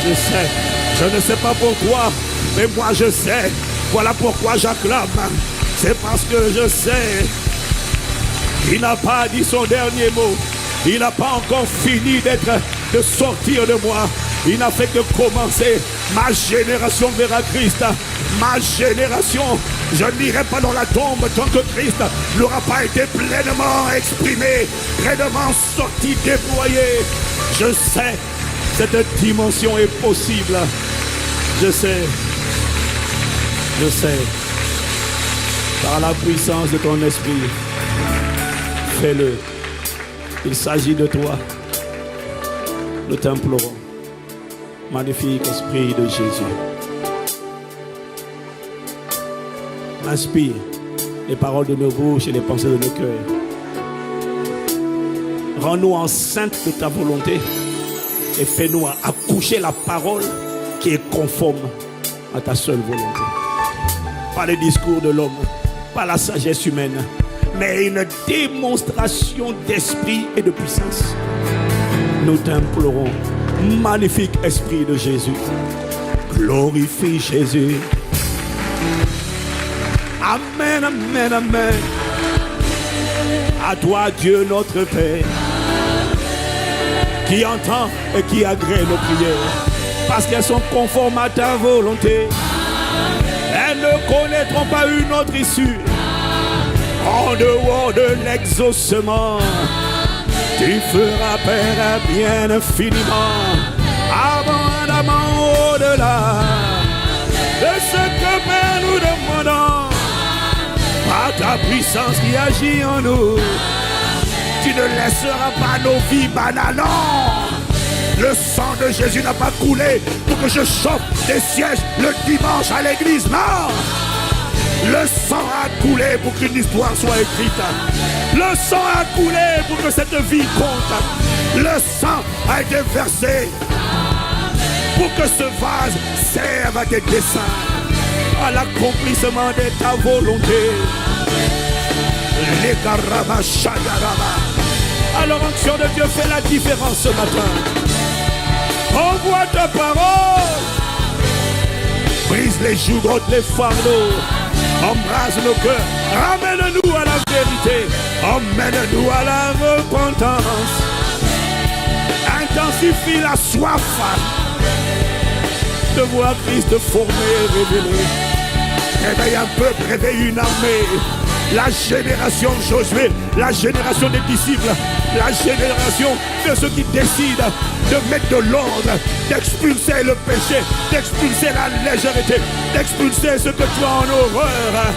Je sais. Je ne sais pas pourquoi, mais moi je sais. Voilà pourquoi j'acclame. C'est parce que je sais. Il n'a pas dit son dernier mot. Il n'a pas encore fini de sortir de moi. Il n'a fait que commencer. Ma génération verra Christ. Ma génération, je n'irai pas dans la tombe tant que Christ n'aura pas été pleinement exprimé, pleinement sorti, déployé. Je sais, cette dimension est possible. Je sais. Par la puissance de ton esprit, fais-le. Il s'agit de toi. Nous t'implorons. Magnifique Esprit de Jésus. Inspire les paroles de nos bouches et les pensées de nos cœurs. Rends-nous enceintes de ta volonté et fais-nous accoucher la parole qui est conforme à ta seule volonté. Pas le discours de l'homme, pas la sagesse humaine, mais une démonstration d'esprit et de puissance. Nous t'implorons, magnifique Esprit de Jésus, glorifie Jésus. Amen, amen, amen. À toi Dieu notre Père, qui entend et qui agrée nos prières, parce qu'elles sont conformes à ta volonté. Elles ne connaîtront pas une autre issue en dehors de l'exaucement. Tu feras, Père, bien infiniment, abondamment au-delà de ce que, Père, nous demandons. Par ta puissance qui agit en nous, tu ne laisseras pas nos vies banales. Non. Le sang de Jésus n'a pas coulé pour que je chope des sièges le dimanche à l'église. Non. Le sang a coulé pour qu'une histoire soit écrite. Le sang a coulé pour que cette vie compte. Le sang a été versé pour que ce vase serve à tes desseins, à l'accomplissement de ta volonté. Alors l'action de Dieu fait la différence ce matin. Envoie ta parole, brise les jougs, ôte les fardeaux, embrase nos cœurs, ramène-nous à la vérité, emmène-nous à la repentance, intensifie la soif de voir Christ formé et révélé. Réveille un peuple, réveille une armée. La génération Josué, la génération des disciples, la génération de ceux qui décident de mettre de l'ordre, d'expulser le péché, d'expulser la légèreté, d'expulser ce que tu as en horreur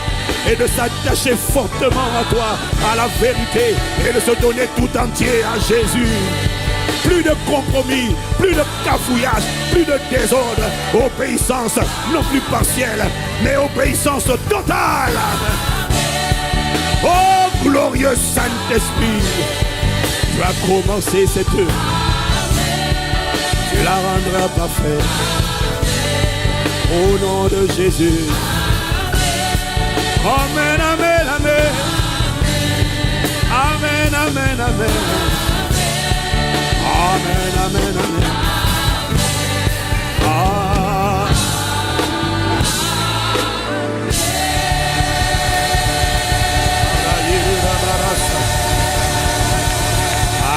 et de s'attacher fortement à toi, à la vérité et de se donner tout entier à Jésus. Plus de compromis, plus de cafouillage, plus de désordre. Obéissance, non plus partielle, mais obéissance totale. Oh, glorieux Saint-Esprit, tu as commencé cette œuvre. Tu la rendras parfaite. Au nom de Jésus. Amen, amen, amen. Amen, amen, amen. Amen, amen, amen. Ah.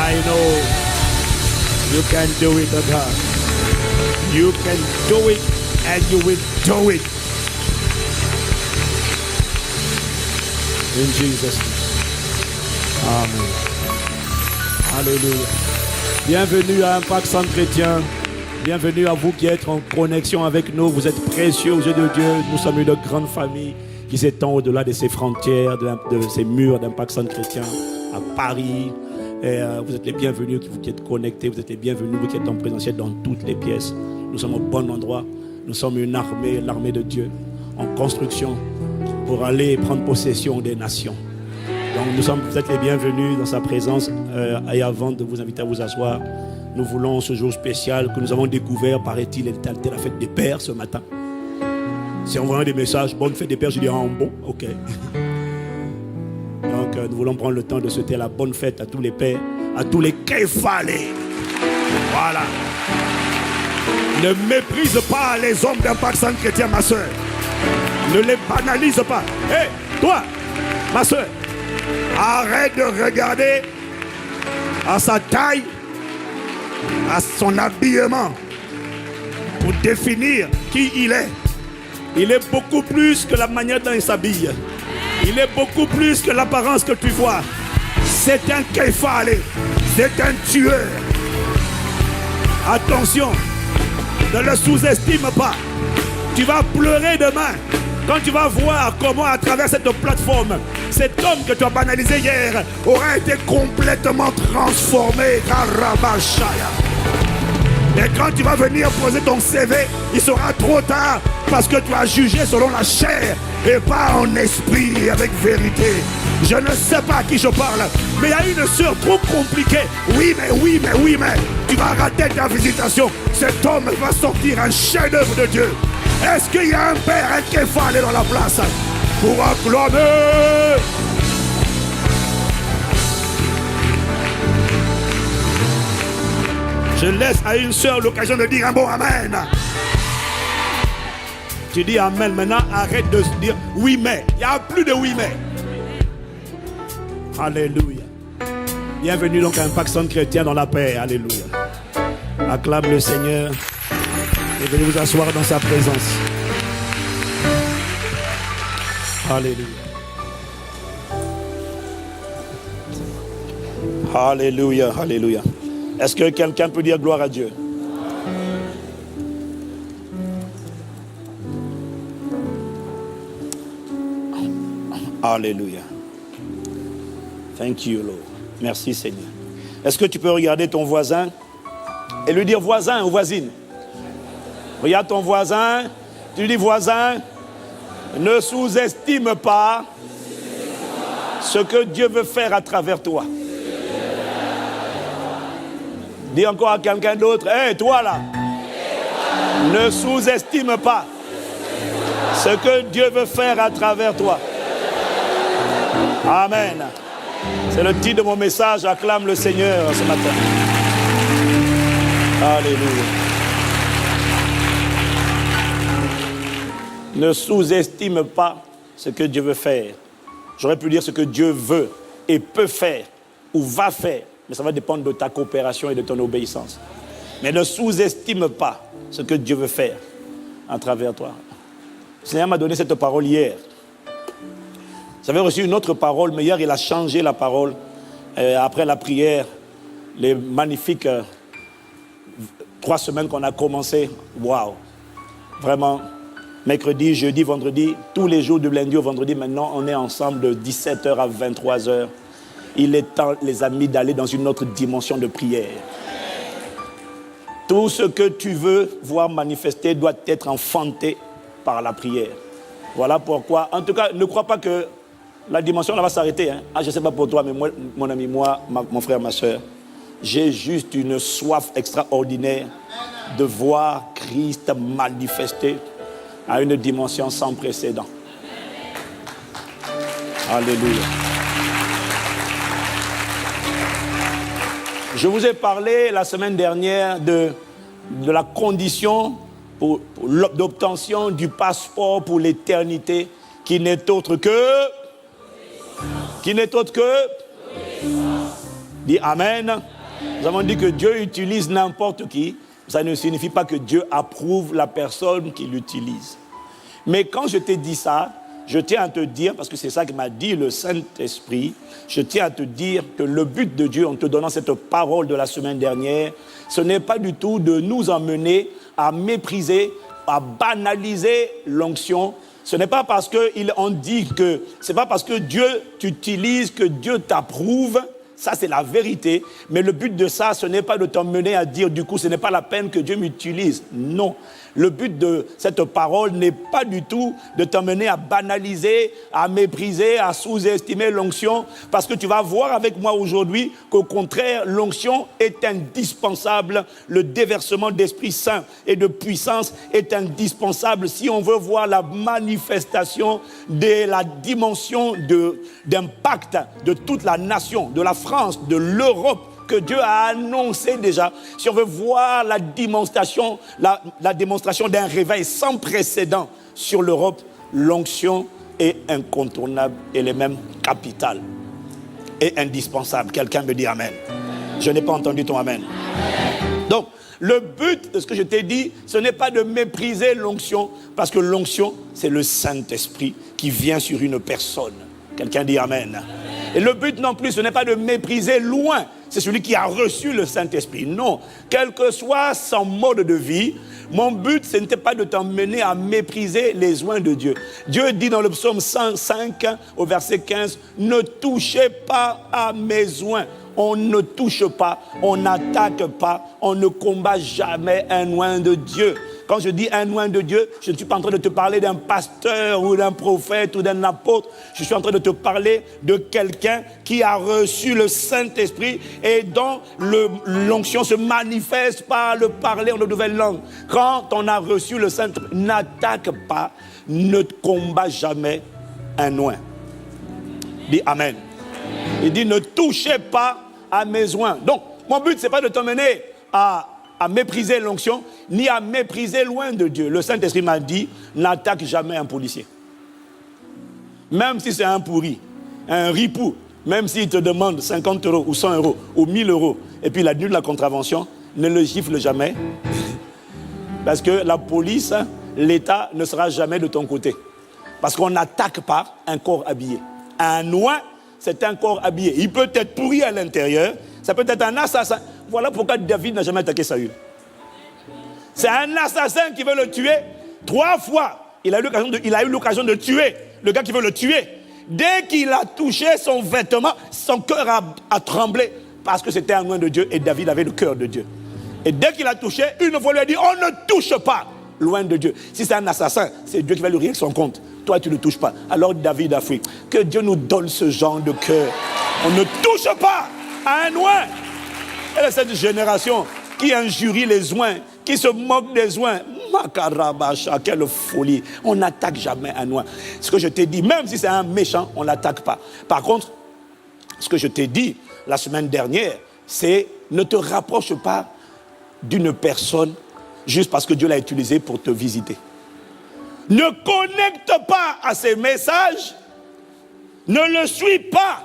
I know you can do it, oh God. You can do it and you will do it. In Jesus' name. Amen. Alléluia. Bienvenue à Impact Centre Chrétien. Bienvenue à vous qui êtes en connexion avec nous. Vous êtes précieux aux yeux de Dieu. Nous sommes une grande famille qui s'étend au-delà de ces frontières, de ces murs d'Impact Centre Chrétien à Paris. Et vous êtes les bienvenus, vous qui êtes connectés. Vous êtes les bienvenus, vous qui êtes en présentiel dans toutes les pièces. Nous sommes au bon endroit. Nous sommes une armée, l'armée de Dieu, en construction pour aller prendre possession des nations. Donc vous êtes les bienvenus dans sa présence. Et avant de vous inviter à vous asseoir, nous voulons ce jour spécial que nous avons découvert, paraît-il, était la fête des pères ce matin. Si on voit des messages, bonne fête des pères, je dis bon, ok. Donc nous voulons prendre le temps de souhaiter la bonne fête à tous les pères, à tous les kéfalés. Voilà. Ne méprise pas les hommes d'Impact Centre Chrétien, ma soeur. Ne les banalise pas. Hé, toi, ma soeur, arrête de regarder à sa taille, à son habillement, pour définir qui il est. Il est beaucoup plus que la manière dont il s'habille. Il est beaucoup plus que l'apparence que tu vois. C'est un kéfalé. C'est un tueur. Attention, ne le sous-estime pas. Tu vas pleurer demain quand tu vas voir comment à travers cette plateforme, cet homme que tu as banalisé hier aura été complètement transformé. Et quand tu vas venir poser ton CV, il sera trop tard parce que tu as jugé selon la chair et pas en esprit et avec vérité. Je ne sais pas à qui je parle, mais il y a une sœur trop compliquée. Oui, mais tu vas rater ta visitation. Cet homme va sortir un chef-d'œuvre de Dieu. Est-ce qu'il y a un père qui est allé dans la place pour acclamer? Je laisse à une sœur l'occasion de dire un bon amen. Tu dis amen, maintenant arrête de dire oui mais. Il n'y a plus de oui mais. Alléluia. Bienvenue donc à Impact Centre Chrétien dans la paix. Alléluia. Acclame le Seigneur et venez vous asseoir dans sa présence. Alléluia. Alléluia, alléluia. Est-ce que quelqu'un peut dire gloire à Dieu? Alléluia. Thank you, Lord. Merci, Seigneur. Est-ce que tu peux regarder ton voisin et lui dire voisin ou voisine? Regarde ton voisin, tu lui dis voisin, ne sous-estime pas ce que Dieu veut faire à travers toi. Dis encore à quelqu'un d'autre, hé, toi là, ne sous-estime pas ce que Dieu veut faire à travers toi. Amen. C'est le titre de mon message, acclame le Seigneur ce matin. Alléluia. Ne sous-estime pas ce que Dieu veut faire. J'aurais pu dire ce que Dieu veut et peut faire ou va faire. Mais ça va dépendre de ta coopération et de ton obéissance. Mais ne sous-estime pas ce que Dieu veut faire à travers toi. Le Seigneur m'a donné cette parole hier. J'avais reçu une autre parole, mais hier il a changé la parole. Après la prière, les magnifiques 3 semaines qu'on a commencé. Waouh! Vraiment, mercredi, jeudi, vendredi, tous les jours du lundi au vendredi, maintenant on est ensemble de 17h à 23h. Il est temps, les amis, d'aller dans une autre dimension de prière. Tout ce que tu veux voir manifester doit être enfanté par la prière. Voilà pourquoi, en tout cas, ne crois pas que la dimension là va s'arrêter. Hein. Ah, je ne sais pas pour toi, mais moi, mon ami, moi, mon frère, ma soeur, j'ai juste une soif extraordinaire de voir Christ manifester à une dimension sans précédent. Alléluia. Je vous ai parlé la semaine dernière de la condition pour l'obtention du passeport pour l'éternité qui n'est autre que... Dis Amen. Nous avons dit que Dieu utilise n'importe qui. Ça ne signifie pas que Dieu approuve la personne qui l'utilise. Mais quand je t'ai dit ça, je tiens à te dire, parce que c'est ça que m'a dit le Saint-Esprit, je tiens à te dire que le but de Dieu en te donnant cette parole de la semaine dernière, ce n'est pas du tout de nous emmener à mépriser, à banaliser l'onction. Ce n'est pas parce qu'on dit que, c'est pas parce que Dieu t'utilise, que Dieu t'approuve, Ça, c'est la vérité. Mais le but de ça, ce n'est pas de t'emmener à dire, du coup, ce n'est pas la peine que Dieu m'utilise. Non. Le but de cette parole n'est pas du tout de t'emmener à banaliser, à mépriser, à sous-estimer l'onction. Parce que tu vas voir avec moi aujourd'hui qu'au contraire, l'onction est indispensable. Le déversement d'Esprit Saint et de puissance est indispensable si on veut voir la manifestation de la dimension d'impact de toute la nation, de la France, de l'Europe, que Dieu a annoncé déjà. Si on veut voir la démonstration d'un réveil sans précédent sur l'Europe, l'onction est incontournable et les mêmes capitale et indispensable. Quelqu'un me dit amen. Je n'ai pas entendu ton amen. Donc, le but de ce que je t'ai dit, ce n'est pas de mépriser l'onction, parce que l'onction, c'est le Saint-Esprit qui vient sur une personne. Quelqu'un dit amen. Et le but non plus, ce n'est pas de mépriser loin, c'est celui qui a reçu le Saint-Esprit. Non, quel que soit son mode de vie, mon but, ce n'était pas de t'emmener à mépriser les oins de Dieu. Dieu dit dans le psaume 105, au verset 15, « Ne touchez pas à mes oins ». On ne touche pas, on n'attaque pas, on ne combat jamais un oint de Dieu. Quand je dis un oint de Dieu, je ne suis pas en train de te parler d'un pasteur ou d'un prophète ou d'un apôtre. Je suis en train de te parler de quelqu'un qui a reçu le Saint-Esprit et dont l'onction se manifeste par le parler en de nouvelles langues. Quand on a reçu le Saint-Esprit, n'attaque pas, ne combat jamais un oint. Dis amen. Il dit ne touchez pas à mes oins. Donc, mon but, ce n'est pas de t'emmener à mépriser l'onction, ni à mépriser loin de Dieu. Le Saint-Esprit m'a dit, n'attaque jamais un policier. Même si c'est un pourri, un ripou, même s'il te demande 50 € ou 100 € ou 1000 €, et puis il annule la contravention, ne le gifle jamais. Parce que la police, l'État ne sera jamais de ton côté. Parce qu'on n'attaque pas un corps habillé. Un oint, c'est un corps habillé. Il peut être pourri à l'intérieur, ça peut être un assassin. Voilà pourquoi David n'a jamais attaqué Saül. C'est un assassin qui veut le tuer 3 fois. Il a eu l'occasion de tuer le gars qui veut le tuer. Dès qu'il a touché son vêtement, son cœur a tremblé parce que c'était un oint de Dieu et David avait le cœur de Dieu. Et dès qu'il a touché, une fois lui a dit, on ne touche pas loin de Dieu. Si c'est un assassin, c'est Dieu qui va lui régler son compte. Toi, tu ne touches pas. Alors David a fui. Que Dieu nous donne ce genre de cœur. On ne touche pas à un oint. Et cette génération qui injurie les oins, qui se moque des oins. Makarabacha, quelle folie. On n'attaque jamais un oint. Ce que je t'ai dit, même si c'est un méchant, on ne l'attaque pas. Par contre, ce que je t'ai dit la semaine dernière, c'est ne te rapproche pas d'une personne juste parce que Dieu l'a utilisé pour te visiter. Ne connecte pas à ses messages. Ne le suis pas.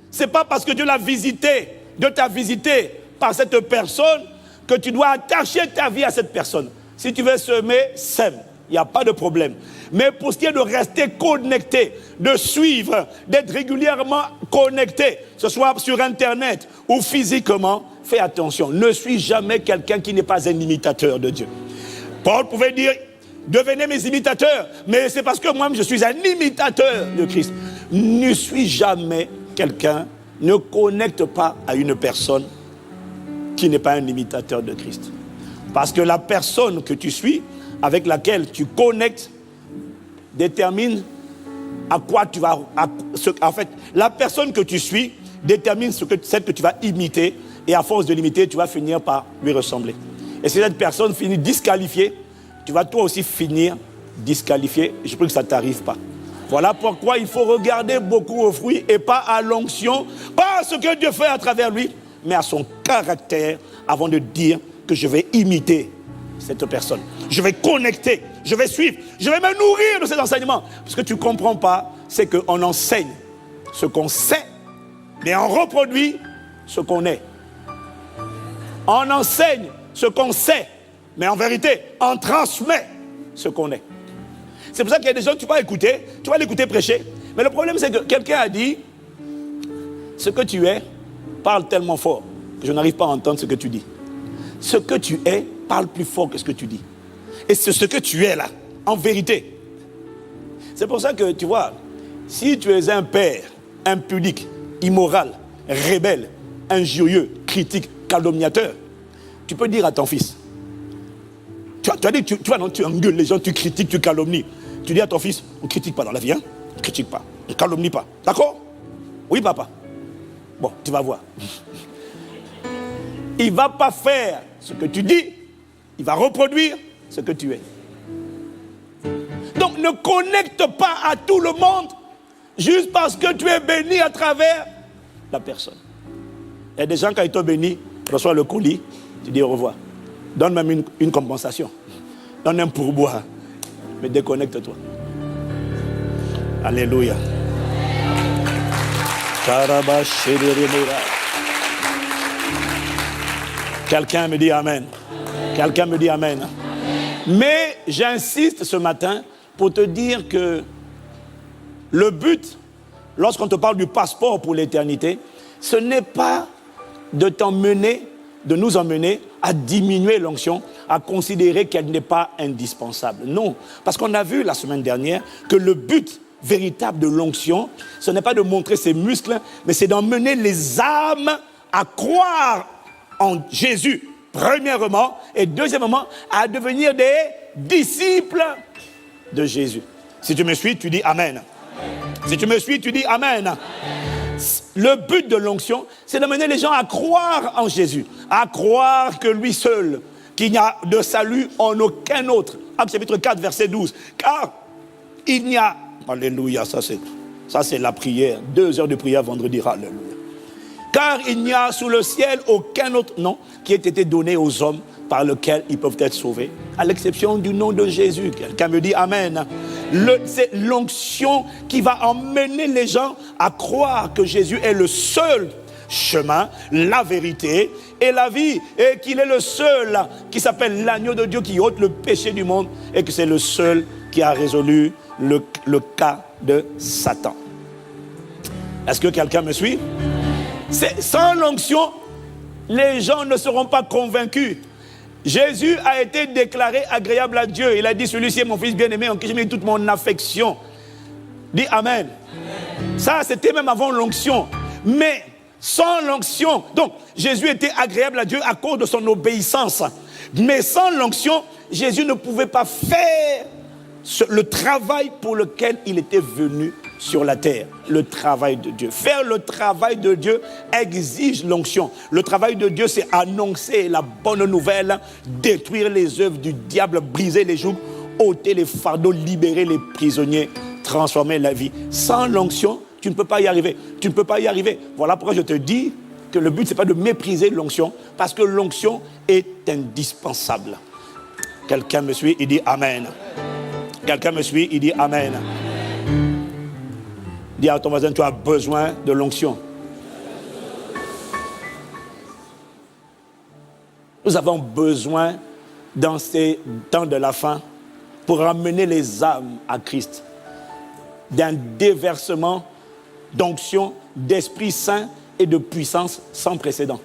Ce n'est pas parce que Dieu l'a visité, Dieu t'a visité par cette personne que tu dois attacher ta vie à cette personne. Si tu veux semer, sème. Il n'y a pas de problème. Mais pour ce qui est de rester connecté, de suivre, d'être régulièrement connecté, que ce soit sur Internet ou physiquement, fais attention. Ne suis jamais quelqu'un qui n'est pas un imitateur de Dieu. Paul pouvait dire, devenez mes imitateurs. Mais c'est parce que moi, je suis un imitateur de Christ. Ne suis jamais quelqu'un, ne connecte pas à une personne qui n'est pas un imitateur de Christ. Parce que la personne que tu suis, avec laquelle tu connectes, détermine à quoi tu vas... En fait, la personne que tu suis détermine celle que tu vas imiter. Et à force de l'imiter, tu vas finir par lui ressembler. Et si cette personne finit disqualifiée, tu vas toi aussi finir disqualifié. Je prie que ça ne t'arrive pas. Voilà pourquoi il faut regarder beaucoup aux fruits et pas à l'onction, pas à ce que Dieu fait à travers lui, mais à son caractère avant de dire que je vais imiter cette personne. Je vais connecter, je vais suivre, je vais me nourrir de ces enseignements. Ce que tu ne comprends pas, c'est qu'on enseigne ce qu'on sait, mais on reproduit ce qu'on est. On enseigne ce qu'on sait, mais en vérité, on transmet ce qu'on est. C'est pour ça qu'il y a des gens que tu vas écouter, tu vas l'écouter prêcher. Mais le problème, c'est que quelqu'un a dit, ce que tu es parle tellement fort que je n'arrive pas à entendre ce que tu dis. Ce que tu es parle plus fort que ce que tu dis. Et c'est ce que tu es là, en vérité. C'est pour ça que, tu vois, si tu es un père impudique, immoral, rebelle, injurieux, critique, calomniateur, tu peux dire à ton fils, tu as dit, tu vois, non, tu engueules les gens, tu critiques, tu calomnies. Tu dis à ton fils, on ne critique pas dans la vie, hein? On ne critique pas, on ne calomnie pas. D'accord? Oui, papa. Bon, tu vas voir. Il ne va pas faire ce que tu dis, il va reproduire ce que tu es. Donc ne connecte pas à tout le monde juste parce que tu es béni à travers la personne. Il y a des gens, quand ils t'ont béni, reçoivent le colis, tu dis au revoir. Donne même une compensation. Donne un pourboire. Mais déconnecte-toi. Alléluia. Quelqu'un me dit Amen. Quelqu'un me dit Amen. Mais j'insiste ce matin pour te dire que le but, lorsqu'on te parle du passeport pour l'éternité, ce n'est pas de t'emmener, de nous emmener à diminuer l'onction, à considérer qu'elle n'est pas indispensable. Non, parce qu'on a vu la semaine dernière que le but véritable de l'onction, ce n'est pas de montrer ses muscles, mais c'est d'emmener les âmes à croire en Jésus, premièrement, et deuxièmement, à devenir des disciples de Jésus. Si tu me suis, tu dis Amen. Si tu me suis, tu dis Amen. Le but de l'onction, c'est d'amener les gens à croire en Jésus, à croire que lui seul, qu'il n'y a de salut en aucun autre. Actes chapitre 4, verset 12. Car il n'y a... Alléluia, ça c'est la prière. 2 heures de prière vendredi. Alléluia. Car il n'y a sous le ciel aucun autre nom qui ait été donné aux hommes par lequel ils peuvent être sauvés, à l'exception du nom de Jésus. Quelqu'un me dit Amen. C'est l'onction qui va emmener les gens à croire que Jésus est le seul chemin, la vérité et la vie, et qu'il est le seul qui s'appelle l'agneau de Dieu qui ôte le péché du monde, et que c'est le seul qui a résolu le cas de Satan. Est-ce que quelqu'un me suit? Sans l'onction, les gens ne seront pas convaincus. Jésus a été déclaré agréable à Dieu. Il a dit, celui-ci est mon fils bien-aimé en qui j'ai mis toute mon affection. Dis Amen. Ça, c'était même avant l'onction. Mais sans l'onction, donc Jésus était agréable à Dieu à cause de son obéissance. Mais sans l'onction, Jésus ne pouvait pas faire le travail pour lequel il était venu sur la terre, le travail de Dieu. Faire le travail de Dieu exige l'onction. Le travail de Dieu, c'est annoncer la bonne nouvelle, détruire les œuvres du diable, briser les jougs, ôter les fardeaux, libérer les prisonniers, transformer la vie. Sans l'onction, tu ne peux pas y arriver. Tu ne peux pas y arriver. Voilà pourquoi je te dis que le but, ce n'est pas de mépriser l'onction, parce que l'onction est indispensable. Quelqu'un me suit, il dit Amen. Quelqu'un me suit, il dit Amen. Dis à ton voisin, tu as besoin de l'onction. Nous avons besoin, dans ces temps de la fin, pour ramener les âmes à Christ, d'un déversement d'onction, d'Esprit Saint et de puissance sans précédent.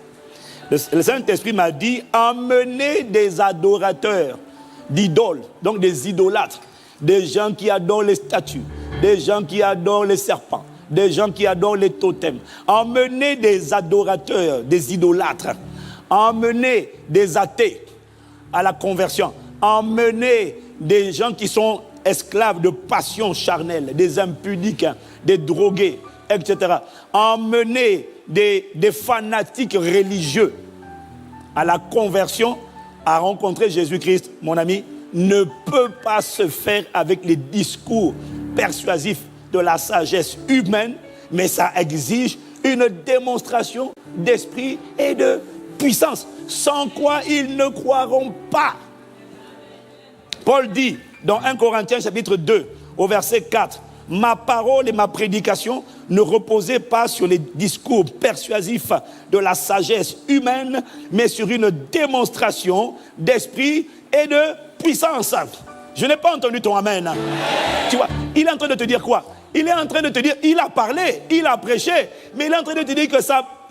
Le Saint-Esprit m'a dit, emmenez des adorateurs d'idoles, donc des idolâtres, des gens qui adorent les statues, des gens qui adorent les serpents, des gens qui adorent les totems. Emmenez des adorateurs, des idolâtres. Emmenez des athées à la conversion. Emmenez des gens qui sont esclaves de passions charnelles, des impudiques, des drogués, etc. Emmenez des fanatiques religieux à la conversion, à rencontrer Jésus-Christ, mon ami, ne peut pas se faire avec les discours persuasifs de la sagesse humaine, mais ça exige une démonstration d'esprit et de puissance, sans quoi ils ne croiront pas. Paul dit dans 1 Corinthiens chapitre 2, au verset 4, « Ma parole et ma prédication ne reposaient pas sur les discours persuasifs de la sagesse humaine, mais sur une démonstration d'esprit et de puissance. » Je n'ai pas entendu ton amen. Tu vois, il est en train de te dire quoi? Il est en train de te dire, il a parlé, il a prêché, mais il est en train de te dire que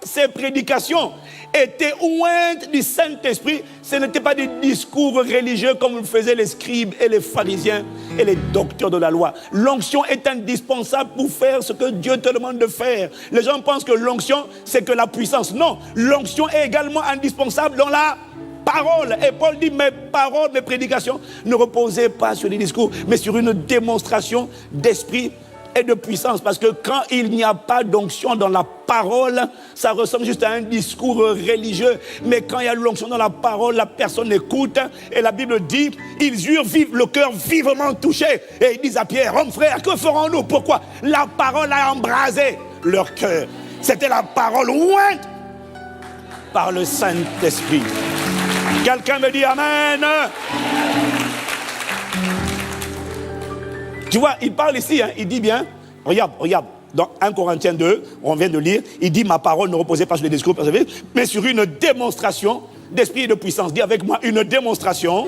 ces prédications étaient ointes du Saint-Esprit. Ce n'étaient pas des discours religieux comme le faisaient les scribes et les pharisiens et les docteurs de la loi. L'onction est indispensable pour faire ce que Dieu te demande de faire. Les gens pensent que l'onction, c'est que la puissance. Non, l'onction est également indispensable dans la parole. Et Paul dit, mes paroles, mes prédications ne reposaient pas sur des discours, mais sur une démonstration d'esprit et de puissance. Parce que quand il n'y a pas d'onction dans la parole, ça ressemble juste à un discours religieux. Mais quand il y a l'onction dans la parole, la personne écoute. Et la Bible dit, ils eurent le cœur vivement touché. Et ils disent à Pierre, homme frère, que ferons-nous? Pourquoi? La parole a embrasé leur cœur. C'était la parole ointe par le Saint-Esprit. Quelqu'un me dit Amen. Tu vois, il parle ici, hein, il dit bien, regarde, dans 1 Corinthiens 2, on vient de lire, il dit, ma parole ne reposait pas sur les discours, mais sur une démonstration d'esprit et de puissance. Dis avec moi, une démonstration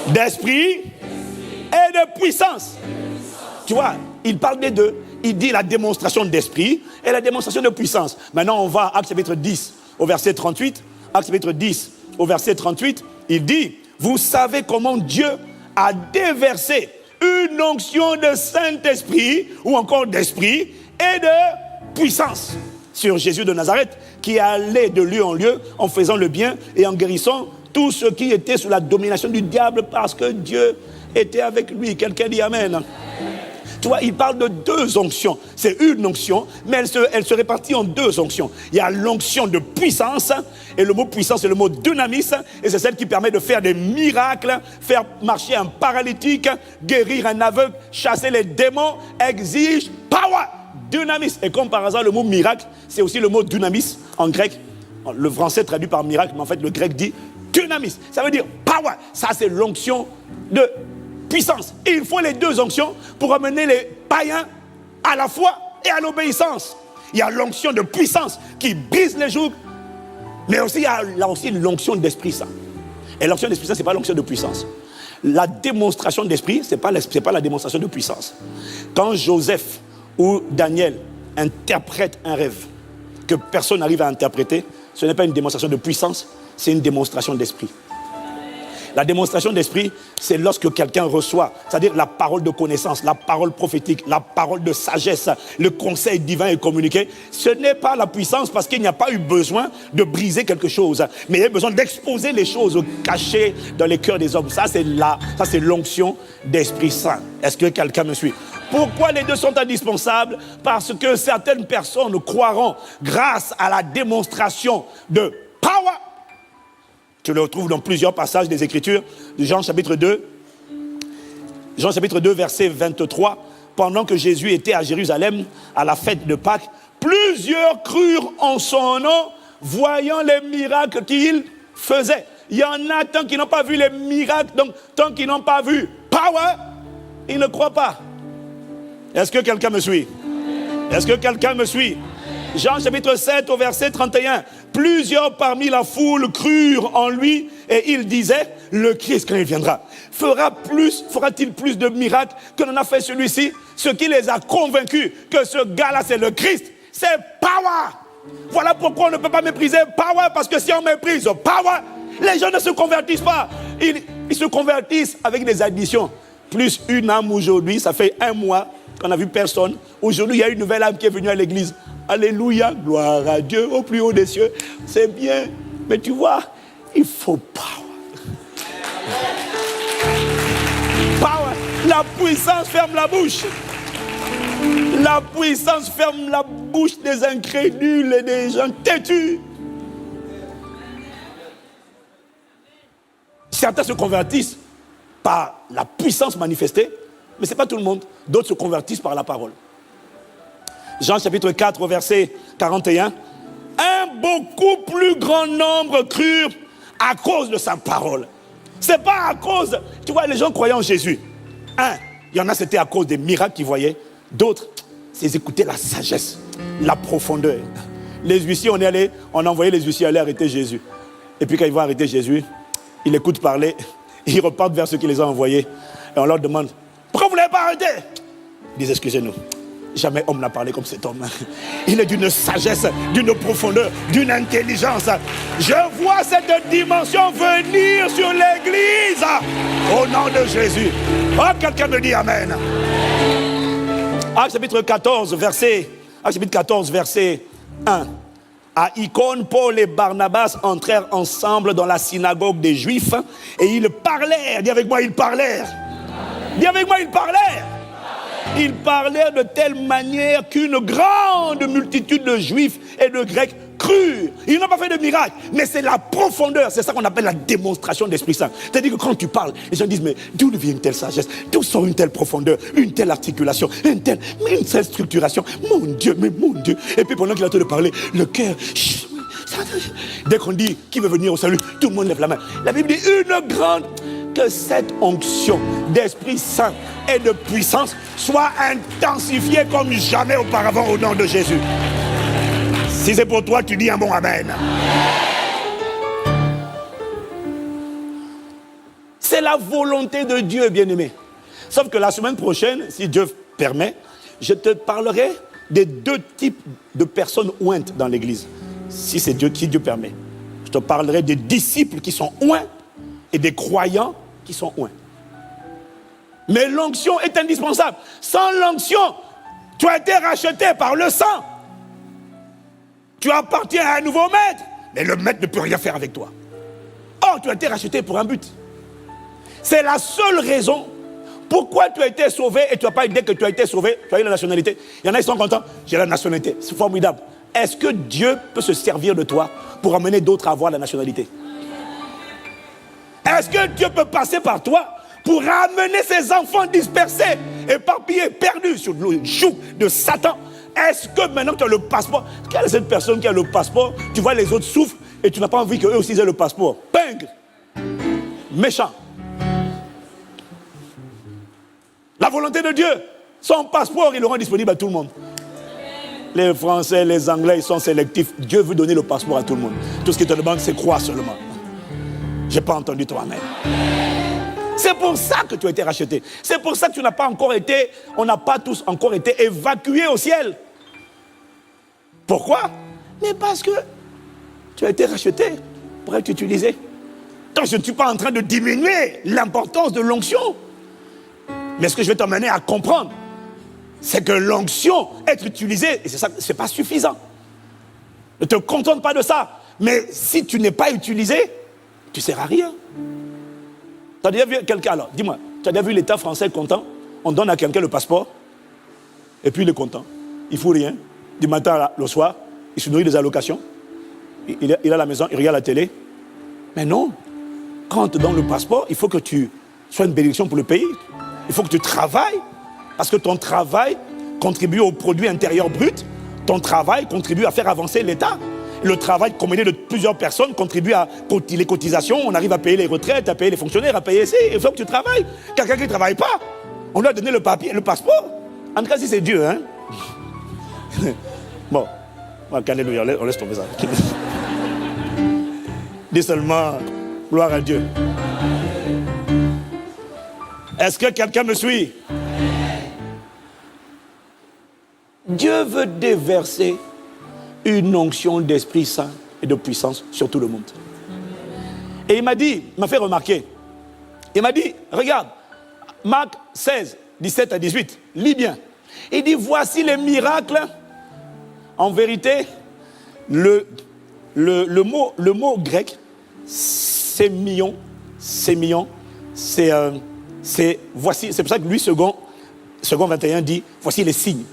d'esprit et de puissance. Tu vois, il parle des deux. Il dit la démonstration d'esprit et la démonstration de puissance. Maintenant, on va à Actes chapitre 10, au verset 38. Actes chapitre 10, au verset 38, il dit, vous savez comment Dieu a déversé une onction de Saint-Esprit, ou encore d'esprit, et de puissance sur Jésus de Nazareth, qui allait de lieu en lieu en faisant le bien et en guérissant tous ceux qui étaient sous la domination du diable, parce que Dieu était avec lui. Quelqu'un dit Amen. Tu vois, il parle de deux onctions. C'est une onction, mais elle se répartit en deux onctions. Il y a l'onction de puissance, et le mot puissance, c'est le mot dynamis, et c'est celle qui permet de faire des miracles, faire marcher un paralytique, guérir un aveugle, chasser les démons, exige power, dynamis. Et comme par hasard, le mot miracle, c'est aussi le mot dynamis en grec. Le français traduit par miracle, mais en fait, le grec dit dynamis. Ça veut dire power. Ça, c'est l'onction de puissance. Et il faut les deux onctions pour amener les païens à la foi et à l'obéissance. Il y a l'onction de puissance qui brise les jougs, mais aussi il y a là aussi l'onction d'Esprit Saint. Et l'onction d'Esprit Saint, ce n'est pas l'onction de puissance. La démonstration d'esprit, ce n'est pas la démonstration de puissance. Quand Joseph ou Daniel interprètent un rêve que personne n'arrive à interpréter, ce n'est pas une démonstration de puissance, c'est une démonstration d'esprit. La démonstration d'esprit, c'est lorsque quelqu'un reçoit, c'est-à-dire la parole de connaissance, la parole prophétique, la parole de sagesse, le conseil divin est communiqué. Ce n'est pas la puissance parce qu'il n'y a pas eu besoin de briser quelque chose, mais il y a besoin d'exposer les choses cachées dans les cœurs des hommes. Ça, c'est l'onction d'Esprit Saint. Est-ce que quelqu'un me suit? Pourquoi les deux sont indispensables? Parce que certaines personnes croiront grâce à la démonstration de power. Tu le retrouves dans plusieurs passages des Écritures, de Jean chapitre 2. Jean chapitre 2, verset 23. Pendant que Jésus était à Jérusalem, à la fête de Pâques, plusieurs crurent en son nom, voyant les miracles qu'il faisait. Il y en a tant qui n'ont pas vu les miracles, donc tant qu'ils n'ont pas vu power, ils ne croient pas. Est-ce que quelqu'un me suit? Est-ce que quelqu'un me suit? Jean chapitre 7 au verset 31. Plusieurs parmi la foule crurent en lui et il disait, le Christ quand il viendra, fera-t-il plus de miracles que n'en a fait celui-ci? Ce qui les a convaincus que ce gars-là c'est le Christ, c'est power. Voilà pourquoi on ne peut pas mépriser power, parce que si on méprise power, les gens ne se convertissent pas. Ils se convertissent avec des additions. Plus une âme aujourd'hui, ça fait 1 mois qu'on n'a vu personne. Aujourd'hui, il y a une nouvelle âme qui est venue à l'église. Alléluia, gloire à Dieu au plus haut des cieux. C'est bien, mais tu vois, il faut power. Power. La puissance ferme la bouche. La puissance ferme la bouche des incrédules et des gens têtus. Certains se convertissent par la puissance manifestée, mais ce n'est pas tout le monde. D'autres se convertissent par la parole. Jean chapitre 4, verset 41. Un beaucoup plus grand nombre crurent à cause de sa parole. Ce n'est pas à cause... Tu vois, les gens croyaient en Jésus. Il y en a, c'était à cause des miracles qu'ils voyaient. D'autres, c'est écouter la sagesse, la profondeur. Les huissiers, on a envoyé les huissiers aller arrêter Jésus. Et puis quand ils vont arrêter Jésus, ils l'écoutent parler, ils repartent vers ceux qui les ont envoyés. Et on leur demande, pourquoi vous ne l'avez pas arrêté? Ils disent, excusez-nous. Jamais homme n'a parlé comme cet homme. Il est d'une sagesse, d'une profondeur, d'une intelligence. Je vois cette dimension venir sur l'église. Au nom de Jésus. Oh, quelqu'un me dit amen. Actes chapitre 14, verset 1. À Icône, Paul et Barnabas entrèrent ensemble dans la synagogue des Juifs et ils parlèrent. Dis avec moi, ils parlèrent. Dis avec moi, ils parlèrent. Ils parlèrent de telle manière qu'une grande multitude de Juifs et de Grecs crurent. Ils n'ont pas fait de miracle, mais c'est la profondeur. C'est ça qu'on appelle la démonstration de l'Esprit Saint. C'est-à-dire que quand tu parles, les gens disent, mais d'où vient une telle sagesse? D'où sort une telle profondeur? Une telle articulation? Une telle structuration? Mon Dieu, mais mon Dieu. Et puis pendant qu'il a en train de parler, le cœur... Dès qu'on dit qui veut venir au salut, tout le monde lève la main. La Bible dit une grande... Que cette onction d'Esprit Saint et de puissance soit intensifiée comme jamais auparavant au nom de Jésus. Si c'est pour toi, tu dis un bon amen. C'est la volonté de Dieu, bien-aimé. Sauf que la semaine prochaine, si Dieu permet, je te parlerai des deux types de personnes ointes dans l'église. Si c'est Dieu, qui Dieu permet. Je te parlerai des disciples qui sont oints et des croyants qui sont oints. Mais l'onction est indispensable. Sans l'onction, tu as été racheté par le sang. Tu appartiens à un nouveau maître, mais le maître ne peut rien faire avec toi. Or, tu as été racheté pour un but. C'est la seule raison pourquoi tu as été sauvé et tu n'as pas idée que tu as été sauvé, tu as eu la nationalité. Il y en a qui sont contents, j'ai la nationalité, c'est formidable. Est-ce que Dieu peut se servir de toi pour amener d'autres à avoir la nationalité? Est-ce que Dieu peut passer par toi pour ramener ses enfants dispersés, éparpillés, perdus sur le joug de Satan? Est-ce que maintenant que tu as le passeport, quelle est cette personne qui a le passeport, tu vois les autres souffrent et tu n'as pas envie qu'eux aussi aient le passeport? Pingre! Méchant! La volonté de Dieu, son passeport, il le rend disponible à tout le monde. Les Français, les Anglais, ils sont sélectifs. Dieu veut donner le passeport à tout le monde. Tout ce qu'il te demande, c'est croire seulement. Je n'ai pas entendu toi, amen. C'est pour ça que tu as été racheté. C'est pour ça que tu n'as pas encore été, on n'a pas tous encore été évacués au ciel. Pourquoi? Mais parce que tu as été racheté pour être utilisé. Donc je ne suis pas en train de diminuer l'importance de l'onction. Mais ce que je vais t'emmener à comprendre, c'est que l'onction, être utilisée, et c'est ça, c'est pas suffisant. Ne te contente pas de ça. Mais si tu n'es pas utilisé, tu ne sers à rien. Tu as déjà vu quelqu'un, alors, dis-moi, tu as déjà vu l'État français content? On donne à quelqu'un le passeport, et puis il est content. Il ne fout rien. Du matin au soir, il se nourrit des allocations. Il est à la maison, il regarde la télé. Mais non, quand on te donne le passeport, il faut que tu sois une bénédiction pour le pays. Il faut que tu travailles, parce que ton travail contribue au produit intérieur brut. Ton travail contribue à faire avancer l'État. Le travail combiné de plusieurs personnes contribue à les cotisations. On arrive à payer les retraites, à payer les fonctionnaires, à payer ici. Il faut que tu travailles. Quelqu'un qui ne travaille pas, on lui a donné le papier, le passeport. En tout cas, si c'est Dieu, hein. Bon, alléluia, on laisse tomber ça. Dis seulement, gloire à Dieu. Est-ce que quelqu'un me suit? Dieu veut déverser une onction d'Esprit Saint et de puissance sur tout le monde. Et il m'a fait remarquer, il m'a dit, regarde, Marc 16, 17 à 18, lis bien. Il dit, voici les miracles. En vérité, le mot grec, sémion, c'est voici, c'est pour ça que lui, second 21 dit, voici les signes.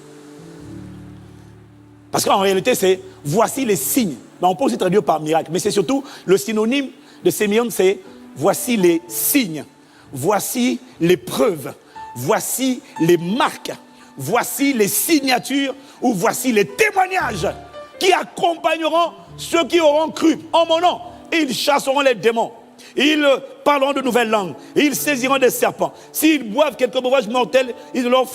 Parce qu'en réalité, c'est voici les signes. Mais on peut aussi traduire par miracle. Mais c'est surtout le synonyme de sémion, c'est voici les signes, voici les preuves, voici les marques, voici les signatures ou voici les témoignages qui accompagneront ceux qui auront cru en mon nom. Ils chasseront les démons. Ils parleront de nouvelles langues. Ils saisiront des serpents. S'ils boivent quelques breuvages mortels, il ne leur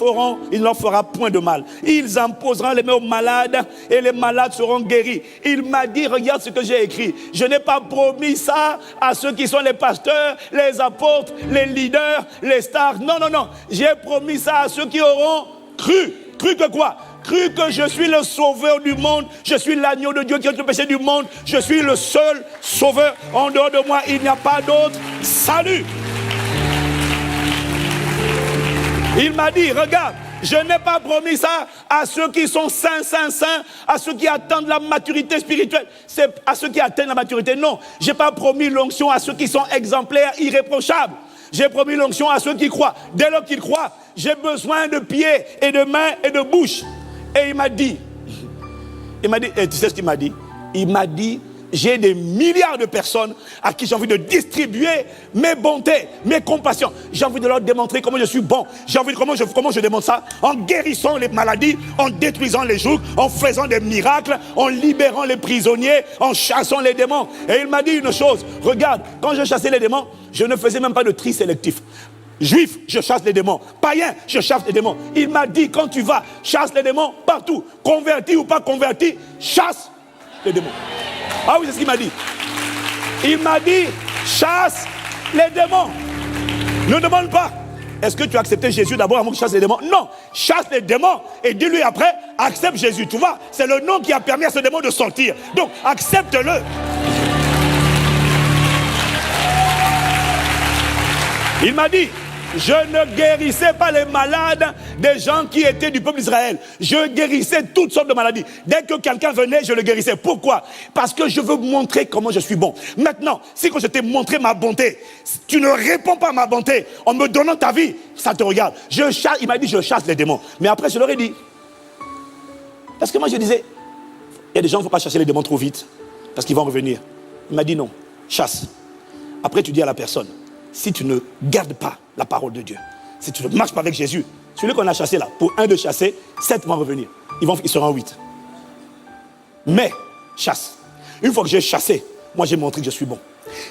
fera point de mal. Ils imposeront les mains aux malades et les malades seront guéris. Il m'a dit, regarde ce que j'ai écrit. Je n'ai pas promis ça à ceux qui sont les pasteurs, les apôtres, les leaders, les stars. Non, non, non. J'ai promis ça à ceux qui auront cru Cru que quoi? Cru que je suis le sauveur du monde, je suis l'agneau de Dieu qui ôte le péché du monde, je suis le seul sauveur. En dehors de moi, il n'y a pas d'autre salut. Il m'a dit, regarde, je n'ai pas promis ça à ceux qui sont saints, à ceux qui attendent la maturité spirituelle. C'est à ceux qui atteignent la maturité. Non, je n'ai pas promis l'onction à ceux qui sont exemplaires, irréprochables. J'ai promis l'onction à ceux qui croient. Dès lors qu'ils croient, j'ai besoin de pieds et de mains et de bouche. Et il m'a dit, et tu sais ce qu'il m'a dit? Il m'a dit, j'ai des milliards de personnes à qui j'ai envie de distribuer mes bontés, mes compassions. J'ai envie de leur démontrer comment je suis bon. J'ai envie de comment je démontre ça? En guérissant les maladies, en détruisant les jougs, en faisant des miracles, en libérant les prisonniers, en chassant les démons. Et il m'a dit une chose, regarde, quand je chassais les démons, je ne faisais même pas de tri sélectif. Juif, je chasse les démons. Païen, je chasse les démons. Il m'a dit, quand tu vas, chasse les démons partout. Converti ou pas converti, chasse les démons. Ah oui, c'est ce qu'il m'a dit. Il m'a dit, chasse les démons. Ne demande pas, est-ce que tu as accepté Jésus d'abord avant que tu chasses les démons? Non, chasse les démons et dis-lui après, accepte Jésus. Tu vois, c'est le nom qui a permis à ce démon de sortir. Donc, accepte-le. Il m'a dit, je ne guérissais pas les malades des gens qui étaient du peuple d'Israël. Je guérissais toutes sortes de maladies. Dès que quelqu'un venait, je le guérissais. Pourquoi? Parce que je veux montrer comment je suis bon. Maintenant, si quand je t'ai montré ma bonté, tu ne réponds pas à ma bonté en me donnant ta vie, ça te regarde. Il m'a dit, je chasse les démons. Mais après, je leur ai dit. Parce que moi, je disais, il y a des gens qui ne faut pas chasser les démons trop vite. Parce qu'ils vont revenir. Il m'a dit non, chasse. Après, tu dis à la personne, si tu ne gardes pas la parole de Dieu, si tu ne marches pas avec Jésus, celui qu'on a chassé là, pour un de chasser, 7 vont revenir. Ils seront 8. Mais, chasse. Une fois que j'ai chassé, moi j'ai montré que je suis bon.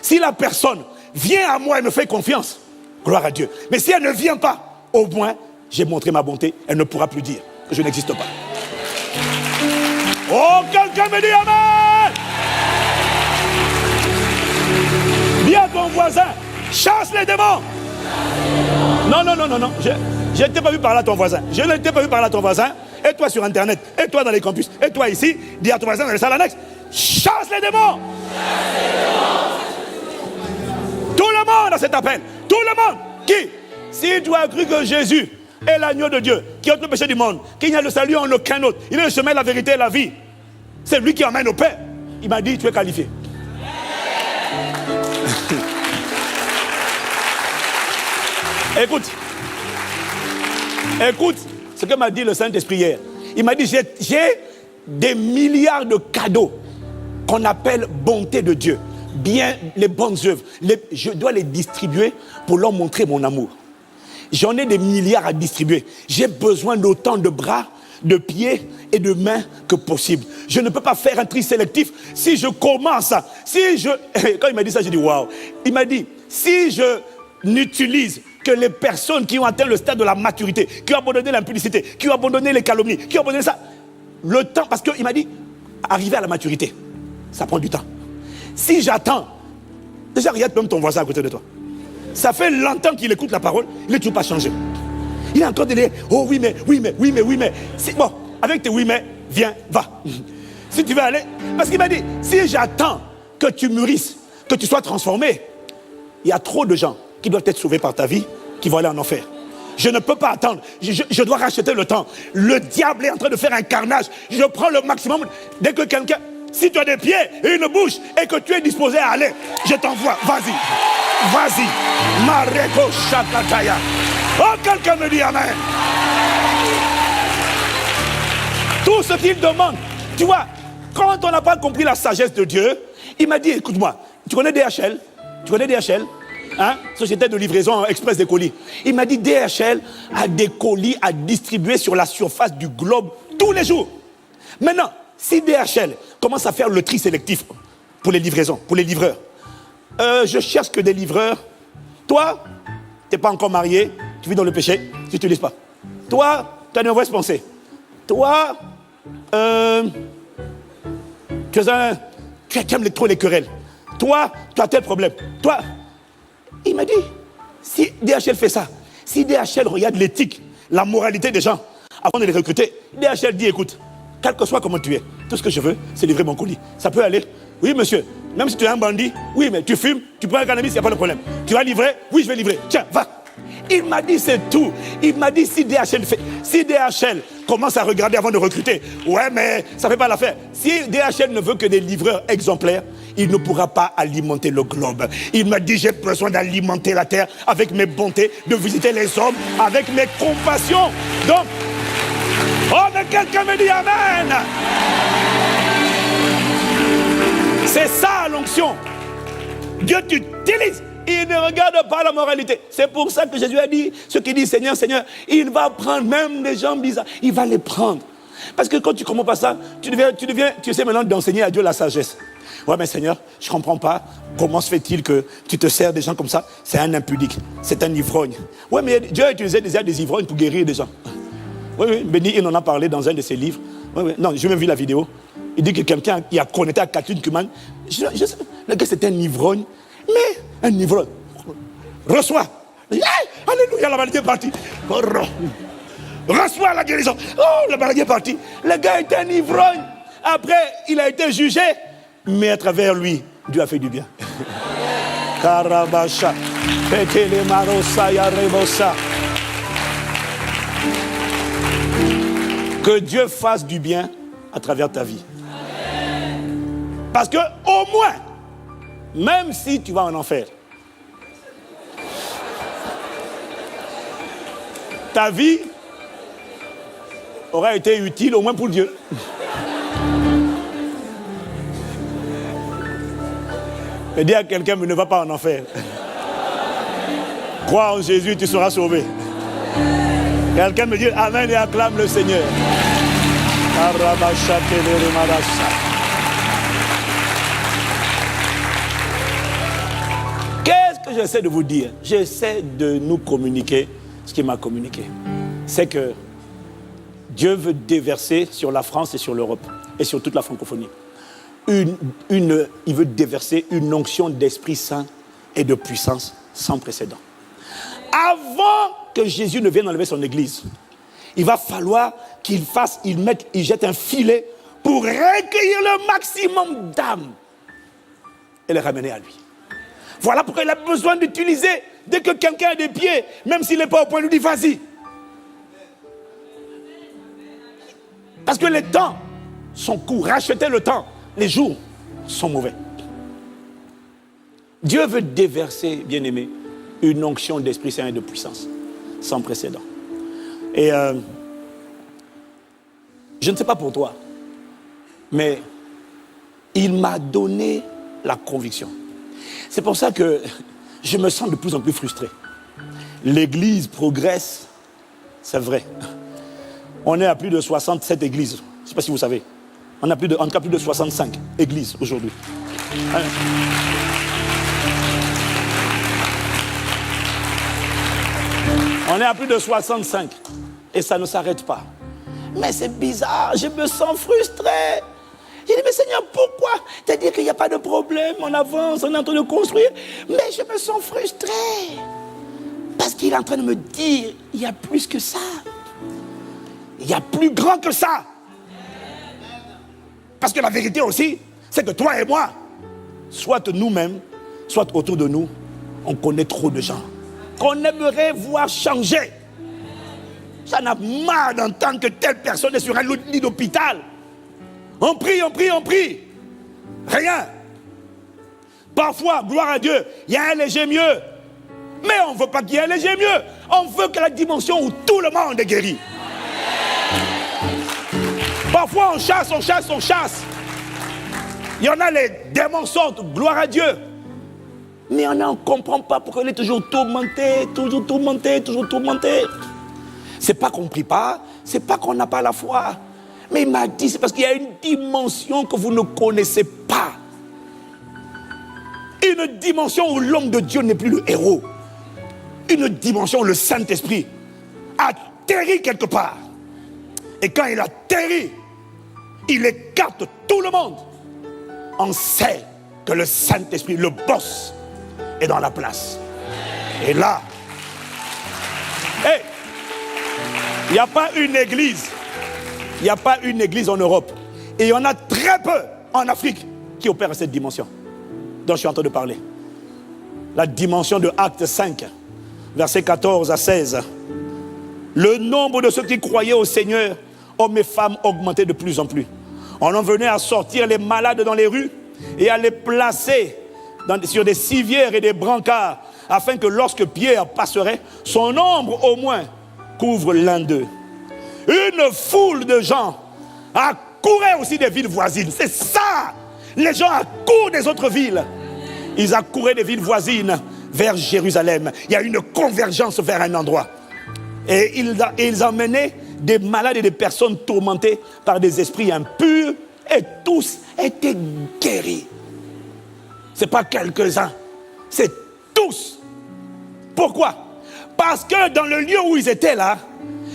Si la personne vient à moi et me fait confiance, gloire à Dieu. Mais si elle ne vient pas, au moins, j'ai montré ma bonté, elle ne pourra plus dire que je n'existe pas. Oh, quelqu'un me dit amen! Dis à ton voisin, chasse les démons! Non. Je ne t'ai pas vu parler à ton voisin. Je ne t'ai pas vu parler à ton voisin. Et toi sur Internet, et toi dans les campus, et toi ici, dis à ton voisin dans les salles annexes, chasse les démons! Tout le monde a cet appel. Tout le monde. Qui? Si tu as cru que Jésus est l'agneau de Dieu, qui ôte le péché du monde, qu'il n'y a de salut en aucun autre, il est le chemin, la vérité et la vie. C'est lui qui emmène au Père. Il m'a dit, tu es qualifié. Écoute ce que m'a dit le Saint-Esprit hier. Il m'a dit, j'ai des milliards de cadeaux qu'on appelle bonté de Dieu. Bien, les bonnes œuvres. Je dois les distribuer pour leur montrer mon amour. J'en ai des milliards à distribuer. J'ai besoin d'autant de bras, de pieds et de mains que possible. Je ne peux pas faire un tri sélectif. Si je commence, quand il m'a dit ça, j'ai dit waouh. Il m'a dit, si je n'utilise que les personnes qui ont atteint le stade de la maturité, qui ont abandonné l'impudicité, qui ont abandonné les calomnies, qui ont abandonné ça, le temps, parce qu'il m'a dit, arriver à la maturité, ça prend du temps. Si j'attends, déjà regarde même ton voisin à côté de toi. Ça fait longtemps qu'il écoute la parole, il n'est toujours pas changé. Il est encore délire, oh oui mais. Bon, avec tes oui mais, viens, va. Si tu veux aller, parce qu'il m'a dit, si j'attends que tu mûrisses, que tu sois transformé, il y a trop de gens qui doivent être sauvés par ta vie, qui vont aller en enfer. Je ne peux pas attendre, je dois racheter le temps. Le diable est en train de faire un carnage. Je prends le maximum. Dès que quelqu'un, si tu as des pieds et une bouche et que tu es disposé à aller, je t'envoie, vas-y. Mareko Shakataya. Oh, quelqu'un me dit amen. Tout ce qu'il demande, tu vois, quand on n'a pas compris la sagesse de Dieu, il m'a dit, écoute-moi, tu connais DHL? Hein? Société de livraison express des colis. Il m'a dit DHL a des colis à distribuer sur la surface du globe tous les jours. Maintenant, si DHL commence à faire le tri sélectif pour les livraisons, pour les livreurs, je cherche que des livreurs. Toi, tu n'es pas encore marié, tu vis dans le péché, tu n'utilises pas. Toi, tu as une mauvaise pensée. Toi, tu aimes trop les querelles. Toi, tu as tel problème. Toi, il m'a dit, si DHL fait ça, si DHL regarde l'éthique, la moralité des gens, avant de les recruter, DHL dit, écoute, quel que soit comment tu es, tout ce que je veux, c'est livrer mon colis. Ça peut aller? Oui, monsieur. Même si tu es un bandit, oui, mais tu fumes, tu prends un cannabis, il n'y a pas de problème. Tu vas livrer? Oui, je vais livrer. Tiens, va. Il m'a dit, c'est tout. Il m'a dit, si DHL commence à regarder avant de recruter, ouais, mais ça ne fait pas l'affaire. Si DHL ne veut que des livreurs exemplaires, il ne pourra pas alimenter le globe. Il m'a dit, j'ai besoin d'alimenter la terre avec mes bontés, de visiter les hommes avec mes compassions. Donc, oh, mais quelqu'un me dit Amen. C'est ça l'onction. Dieu t'utilise. Il ne regarde pas la moralité. C'est pour ça que Jésus a dit, ceux qui disent Seigneur, Seigneur, il va prendre même des gens bizarres. Il va les prendre. Parce que quand tu ne comprends pas ça, tu essaies maintenant d'enseigner à Dieu la sagesse. Ouais, mais Seigneur, je ne comprends pas. Comment se fait-il que tu te sers des gens comme ça? C'est un impudique. C'est un ivrogne. Ouais, mais Dieu a utilisé déjà des ivrognes pour guérir des gens. Oui, Béni, il en a parlé dans un de ses livres. Oui. Non, j'ai même vu la vidéo. Il dit que quelqu'un qui a connecté à Catherine Kuhlman, je sais pas, le gars c'était un ivrogne, mais un ivrogne. Reçois. Hey, alléluia, la maladie est partie. Reçois la guérison. Oh, la maladie est partie. Le gars était un ivrogne. Après, il a été jugé, mais à travers lui, Dieu a fait du bien. Karabasha, Petele Marosa, Yarebosa. Que Dieu fasse du bien à travers ta vie. Parce que au moins, même si tu vas en enfer, ta vie aura été utile au moins pour Dieu. Et dis à quelqu'un, mais ne va pas en enfer. Crois en Jésus, tu seras sauvé. Quelqu'un me dit Amen et acclame le Seigneur. Qu'est-ce que j'essaie de vous dire? J'essaie de nous communiquer ce qu'il m'a communiqué. C'est que Dieu veut déverser sur la France et sur l'Europe et sur toute la francophonie. Il veut déverser une onction d'Esprit Saint et de puissance sans précédent. Avant que Jésus ne vienne enlever son église, il va falloir qu'il jette un filet pour recueillir le maximum d'âmes et les ramener à lui. Voilà pourquoi il a besoin d'utiliser, dès que quelqu'un a des pieds, même s'il n'est pas au point, il lui dit vas-y. Parce que les temps sont courts. Racheter le temps, les jours sont mauvais. Dieu veut déverser, bien-aimé, une onction d'Esprit Saint et de puissance sans précédent. Et je ne sais pas pour toi, mais il m'a donné la conviction. C'est pour ça que je me sens de plus en plus frustré. L'Église progresse, c'est vrai. On est à plus de 67 églises. Je ne sais pas si vous savez. On a plus de 65 églises aujourd'hui. On est à plus de 65 et ça ne s'arrête pas. Mais c'est bizarre, je me sens frustré. J'ai dit, mais Seigneur, pourquoi? Tu as dit qu'il n'y a pas de problème, on avance, on est en train de construire. Mais je me sens frustré. Parce qu'il est en train de me dire, il y a plus que ça. Il y a plus grand que ça. Parce que la vérité aussi, c'est que toi et moi, soit nous-mêmes, soit autour de nous, on connaît trop de gens qu'on aimerait voir changer. Ça n'a marre d'entendre que telle personne est sur un lit d'hôpital. On prie. Rien. Parfois, gloire à Dieu, il y a un léger mieux. Mais on ne veut pas qu'il y ait un léger mieux. On veut que la dimension où tout le monde est guéri. Parfois, on chasse. Il y en a, les démons sortent, gloire à Dieu. Mais on ne comprend pas pourquoi il est toujours tourmenté. C'est pas qu'on ne prie pas, c'est pas qu'on n'a pas la foi. Mais il m'a dit, c'est parce qu'il y a une dimension que vous ne connaissez pas. Une dimension où l'homme de Dieu n'est plus le héros. Une dimension où le Saint-Esprit atterrit quelque part. Et quand il atterrit, il écarte tout le monde. On sait que le Saint-Esprit, le boss, est dans la place. Et là, Il n'y a pas une église. Il n'y a pas une église en Europe. Et il y en a très peu en Afrique qui opèrent à cette dimension dont je suis en train de parler. La dimension de Actes 5, versets 14 à 16. Le nombre de ceux qui croyaient au Seigneur, hommes et femmes, augmentait de plus en plus. On en venait à sortir les malades dans les rues et à les placer sur des civières et des brancards, afin que lorsque Pierre passerait, son ombre au moins couvre l'un d'eux. Une foule de gens accourait aussi des villes voisines. C'est ça! Les gens accourent des autres villes. Ils accouraient des villes voisines vers Jérusalem. Il y a une convergence vers un endroit. Et ils emmenaient des malades et des personnes tourmentées par des esprits impurs. Et tous étaient guéris. Ce n'est pas quelques-uns, c'est tous. Pourquoi? Parce que dans le lieu où ils étaient là,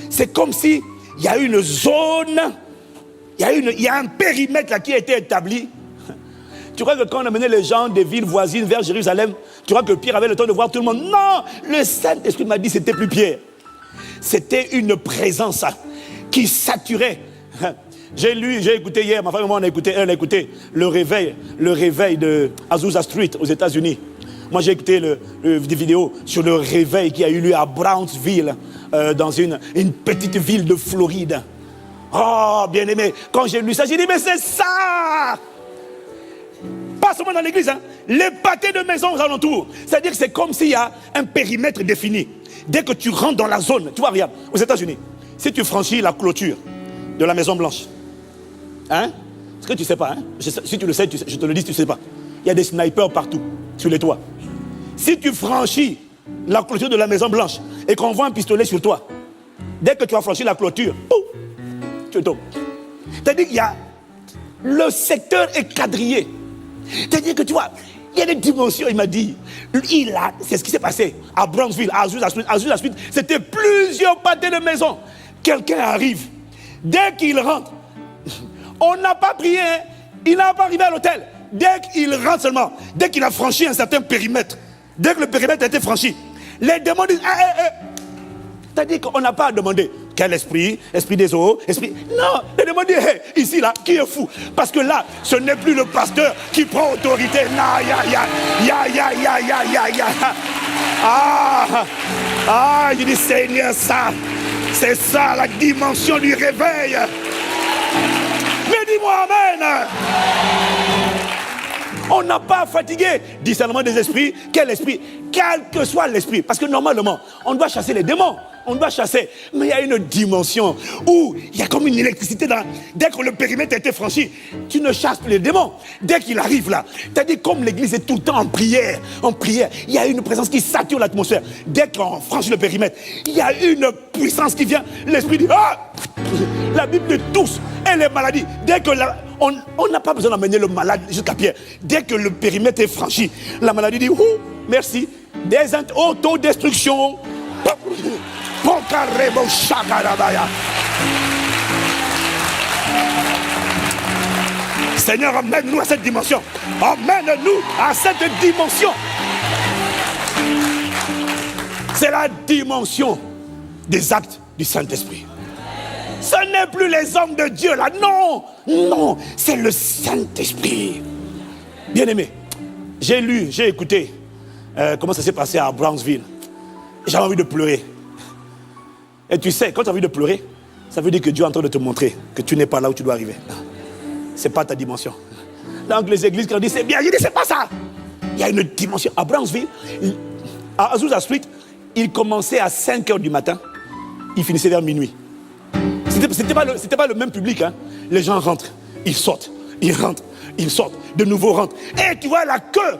c'est comme si il y a une zone, il y a un périmètre là qui a été établi. Tu crois que quand on amenait les gens des villes voisines vers Jérusalem, tu crois que Pierre avait le temps de voir tout le monde? Non, le Saint-Esprit m'a dit que c'était plus Pierre. C'était une présence qui saturait. J'ai écouté hier, ma femme et moi on a écouté le réveil de Azusa Street aux États-Unis. Moi j'ai écouté des vidéos sur le réveil qui a eu lieu à Brownsville, dans une petite ville de Floride. Oh, bien aimé, quand j'ai lu ça, j'ai dit mais c'est ça! Pas seulement dans l'église, hein, les pâtés de maisons aux alentours. C'est-à-dire que c'est comme s'il y a un périmètre défini. Dès que tu rentres dans la zone, tu vois, regarde, aux États-Unis, si tu franchis la clôture de la Maison Blanche, hein? Ce que tu ne sais pas, hein? Si tu le sais, je te le dis, tu ne sais pas. Il y a des snipers partout, sur les toits. Si tu franchis la clôture de la Maison Blanche et qu'on voit un pistolet sur toi, dès que tu as franchi la clôture, pouf, tu tombes. C'est-à-dire qu'il y a... Le secteur est quadrillé. C'est-à-dire que tu vois, il y a des dimensions, il m'a dit. C'est ce qui s'est passé à Brownsville, à Azusa Street. C'était plusieurs pâtés de maisons. Quelqu'un arrive. Dès qu'il rentre, on n'a pas prié, hein? Il n'a pas arrivé à l'hôtel. Dès qu'il rentre seulement, dès qu'il a franchi un certain périmètre, dès que le périmètre a été franchi, les démons disent c'est-à-dire qu'on n'a pas à demander quel esprit des eaux, esprit. Non, les démons disent ici là, qui est fou? Parce que là, ce n'est plus le pasteur qui prend autorité. Non, je dis Seigneur, ça, c'est ça la dimension du réveil. Mais dis-moi amen. On n'a pas fatigué. Discernement des esprits. Quel esprit? Quel que soit l'esprit. Parce que normalement, on doit chasser les démons. On doit chasser. Mais il y a une dimension où il y a comme une électricité dans... Dès que le périmètre a été franchi, tu ne chasses plus les démons. Dès qu'il arrive là, c'est-à-dire comme l'église est tout le temps en prière, il y a une présence qui sature l'atmosphère. Dès qu'on franchit le périmètre, il y a une puissance qui vient. L'esprit dit, la Bible dit tous. Et les maladies, dès que on n'a pas besoin d'emmener le malade jusqu'à Pierre. Dès que le périmètre est franchi, la maladie dit, merci. Des autodestructions. Seigneur, emmène-nous à cette dimension. Emmène-nous à cette dimension. C'est la dimension des actes du Saint-Esprit. Ce n'est plus les hommes de Dieu là, non, c'est le Saint-Esprit. Bien-aimé, j'ai écouté comment ça s'est passé à Brownsville. J'avais envie de pleurer. Et tu sais, quand tu as envie de pleurer, ça veut dire que Dieu est en train de te montrer que tu n'es pas là où tu dois arriver. C'est pas ta dimension. Donc les églises qui ont dit c'est bien, je dis c'est pas ça. Il y a une dimension. À Brownsville, à Azusa Street, il commençait à 5h du matin, il finissait vers minuit. C'était pas le même public, hein. Les gens rentrent, ils sortent, ils rentrent, ils sortent, de nouveau rentrent. Et tu vois la queue.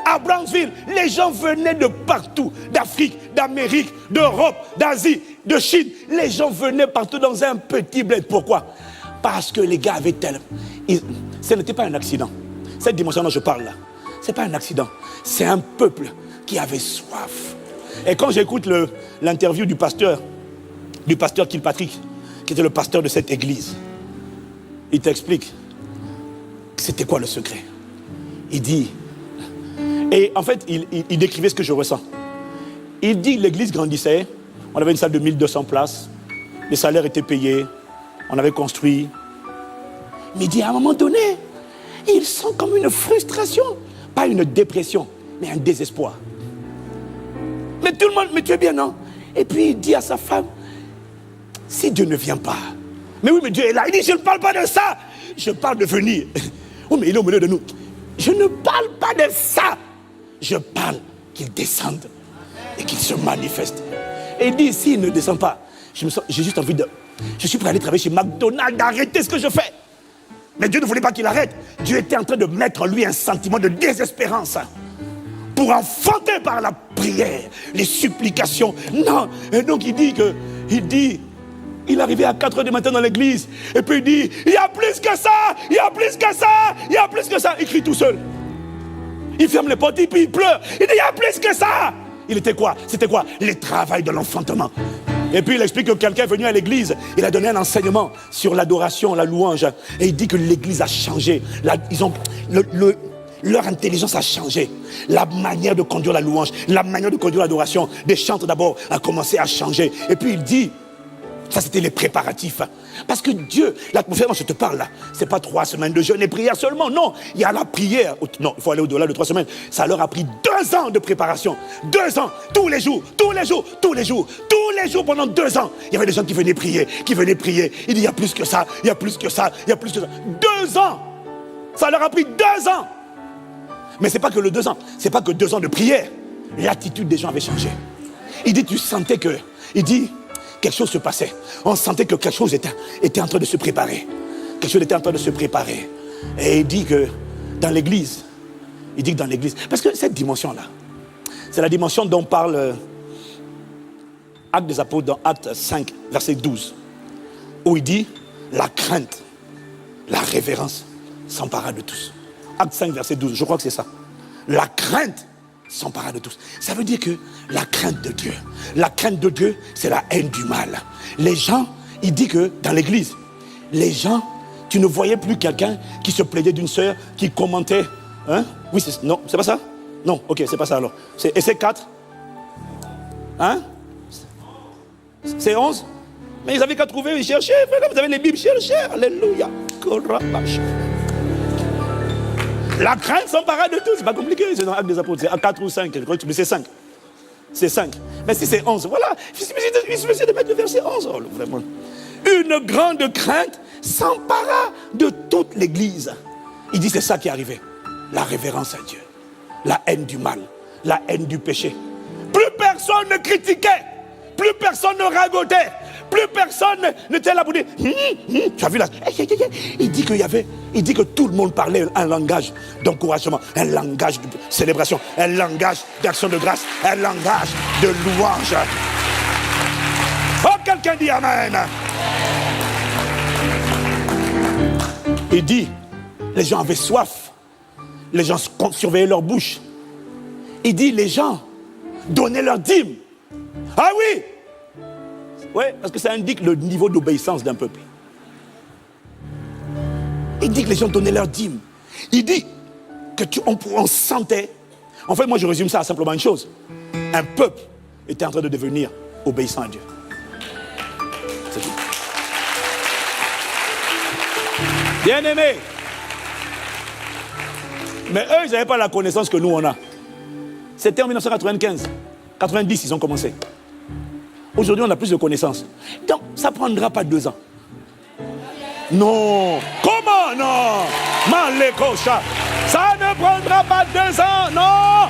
À Brownsville, les gens venaient de partout, d'Afrique, d'Amérique, d'Europe, d'Asie, de Chine. Les gens venaient partout dans un petit bled. Pourquoi? Parce que les gars avaient tellement... Ce n'était pas un accident. Cette dimension dont je parle là, ce n'est pas un accident. C'est un peuple qui avait soif. Et quand j'écoute l'interview du pasteur Kilpatrick, qui était le pasteur de cette église, il t'explique c'était quoi le secret. Il dit... Et en fait, il décrivait ce que je ressens. Il dit que l'église grandissait. On avait une salle de 1200 places. les salaires étaient payés, on avait construit. Mais il dit, à un moment donné, il sent comme une frustration, pas une dépression, mais un désespoir. Mais tout le monde, mais tu es bien, non? Et puis il dit à sa femme, si Dieu ne vient pas, mais oui, mais Dieu est là. Il dit, je ne parle pas de ça, je parle de venir. Oh, mais il est au milieu de nous. Je ne parle pas de ça, je parle qu'il descende et qu'il se manifeste. Et il dit, s'il ne descend pas, j'ai juste envie de... Je suis prêt à aller travailler chez McDonald's, d'arrêter ce que je fais. Mais Dieu ne voulait pas qu'il arrête. Dieu était en train de mettre en lui un sentiment de désespérance. Pour enfanter par la prière, les supplications. Non. Et donc il arrivait à 4h du matin dans l'église. Et puis il dit, il y a plus que ça, il y a plus que ça, il y a plus que ça. Il crie tout seul. Il ferme les portes et puis il pleure. Il dit, il y a plus que ça. Il était quoi? C'était quoi? Le travail de l'enfantement. Et puis il explique que quelqu'un est venu à l'église, il a donné un enseignement sur l'adoration, la louange. Et il dit que l'église a changé. Leur intelligence a changé. La manière de conduire la louange, la manière de conduire l'adoration, des chantres d'abord, a commencé à changer. Et puis il dit, ça c'était les préparatifs. Parce que Dieu, là, je te parle là, c'est pas 3 semaines de jeûne et prière seulement, non. Il y a la prière, non, il faut aller au-delà de 3 semaines. Ça leur a pris 2 ans de préparation. 2 ans, tous les jours, pendant 2 ans. Il y avait des gens qui venaient prier. Il dit, il y a plus que ça, il y a plus que ça, il y a plus que ça. 2 ans. Ça leur a pris 2 ans. Mais c'est pas que le 2 ans, c'est pas que 2 ans de prière. L'attitude des gens avait changé. Il dit, tu sentais que, il dit, quelque chose se passait. On sentait que quelque chose était en train de se préparer. Quelque chose était en train de se préparer. Et il dit que dans l'église, parce que cette dimension-là, c'est la dimension dont parle Actes des Apôtres dans Actes 5, verset 12, où il dit, la crainte, la révérence s'empara de tous. Acte 5, verset 12, je crois que c'est ça. La crainte s'empara de tous. Ça veut dire que la crainte de Dieu, c'est la haine du mal. Les gens, il dit que dans l'église, les gens, tu ne voyais plus quelqu'un qui se plaignait d'une sœur, qui commentait, hein? Oui, non, c'est pas ça? Non, ok, c'est pas ça alors. Et c'est 4? Hein? C'est 11? Mais ils avaient qu'à trouver, ils cherchaient, vous avez les Bibles, cherchez, alléluia. La crainte s'empara de tous, c'est pas compliqué, c'est dans Actes des Apôtres, c'est 4 ou 5, mais c'est 5. C'est 5. Mais si c'est 11, voilà, il suffisait de mettre le verset 11. Oh, vraiment. Une grande crainte s'empara de toute l'église. Il dit c'est ça qui est arrivé. La révérence à Dieu, la haine du mal, la haine du péché. Plus personne ne critiquait, plus personne ne ragotait, plus personne n'était là pour dire tu as vu là. Il dit que tout le monde parlait un langage d'encouragement, un langage de célébration, un langage d'action de grâce, un langage de louange. Oh, quelqu'un dit amen. Il dit, les gens avaient soif, les gens surveillaient leur bouche. Il dit, les gens donnaient leur dîme. Ah oui! Oui, parce que ça indique le niveau d'obéissance d'un peuple. Il dit que les gens donnaient leur dîme. Il dit on sentait. En fait, moi je résume ça à simplement une chose. Un peuple était en train de devenir obéissant à Dieu. C'est tout. Bien-aimés. Mais eux, ils n'avaient pas la connaissance que nous on a. C'était en 1995. 90, ils ont commencé. Aujourd'hui, on a plus de connaissances. Donc, ça ne prendra pas 2 ans. Non. Comment non? Malécocha. Ça ne prendra pas 2 ans. Non.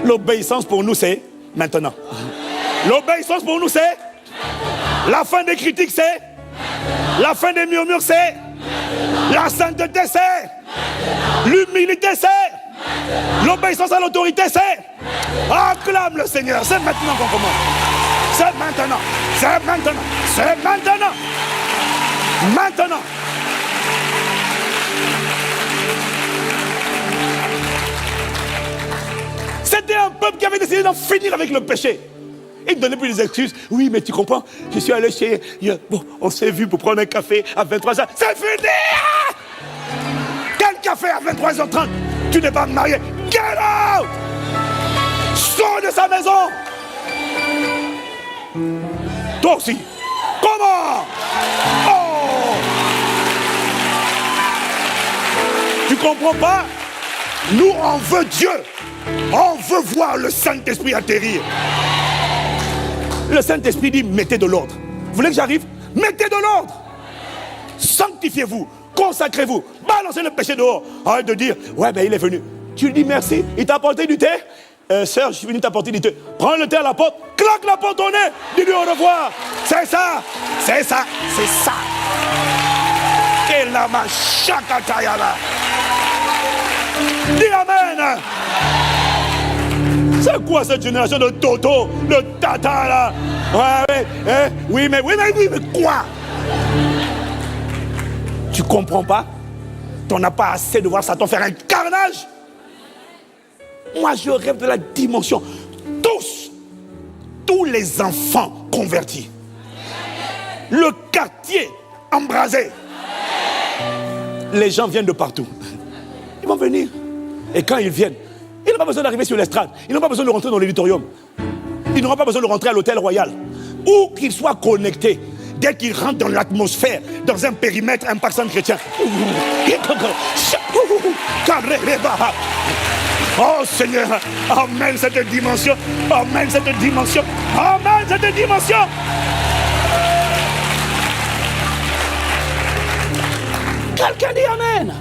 L'obéissance pour nous, c'est maintenant. L'obéissance pour nous, c'est la fin des critiques, c'est la fin des murmures, c'est la sainteté, c'est l'humilité, c'est l'obéissance à l'autorité, c'est acclame le Seigneur. C'est maintenant qu'on commence. C'est maintenant. C'est maintenant. C'est maintenant. Maintenant. C'était un peuple qui avait décidé d'en finir avec le péché. Il ne donnait plus des excuses. Oui, mais tu comprends, je suis allé chez... Bon, on s'est vu pour prendre un café à 23h. C'est fini! Quel café à 23h30? Tu n'es pas marié. Get out! Sors de sa maison! Toi aussi. Comment? Oh! Tu comprends pas? Nous, on veut Dieu. On veut voir le Saint-Esprit atterrir. Le Saint-Esprit dit, mettez de l'ordre. Vous voulez que j'arrive? Mettez de l'ordre. Sanctifiez-vous. Consacrez-vous. Balancez le péché dehors. Arrête de dire, ouais, ben il est venu. Tu lui dis merci. Il t'a apporté du thé. Sœur, je suis venu t'apporter du thé. Prends le thé à la porte. Claque la porte au nez. Dis-lui au revoir. C'est ça. C'est ça. C'est ça. Et la machakatayala. Dis amen. C'est quoi cette génération de Toto, de Tata là? Oui, mais quoi? Tu comprends pas? T'en as pas assez de voir Satan faire un carnage? Moi, je rêve de la dimension. Tous les enfants convertis. Le quartier embrasé. Les gens viennent de partout. Ils vont venir. Et quand ils viennent, ils n'ont pas besoin d'arriver sur l'estrade. Ils n'ont pas besoin de rentrer dans l'auditorium. Ils n'auront pas besoin de rentrer à l'hôtel royal. Où qu'ils soient connectés, dès qu'ils rentrent dans l'atmosphère, dans un périmètre Impact Centre Chrétien. Oh Seigneur, amène cette dimension. Amène cette dimension. Amène cette dimension. Quelqu'un dit amen.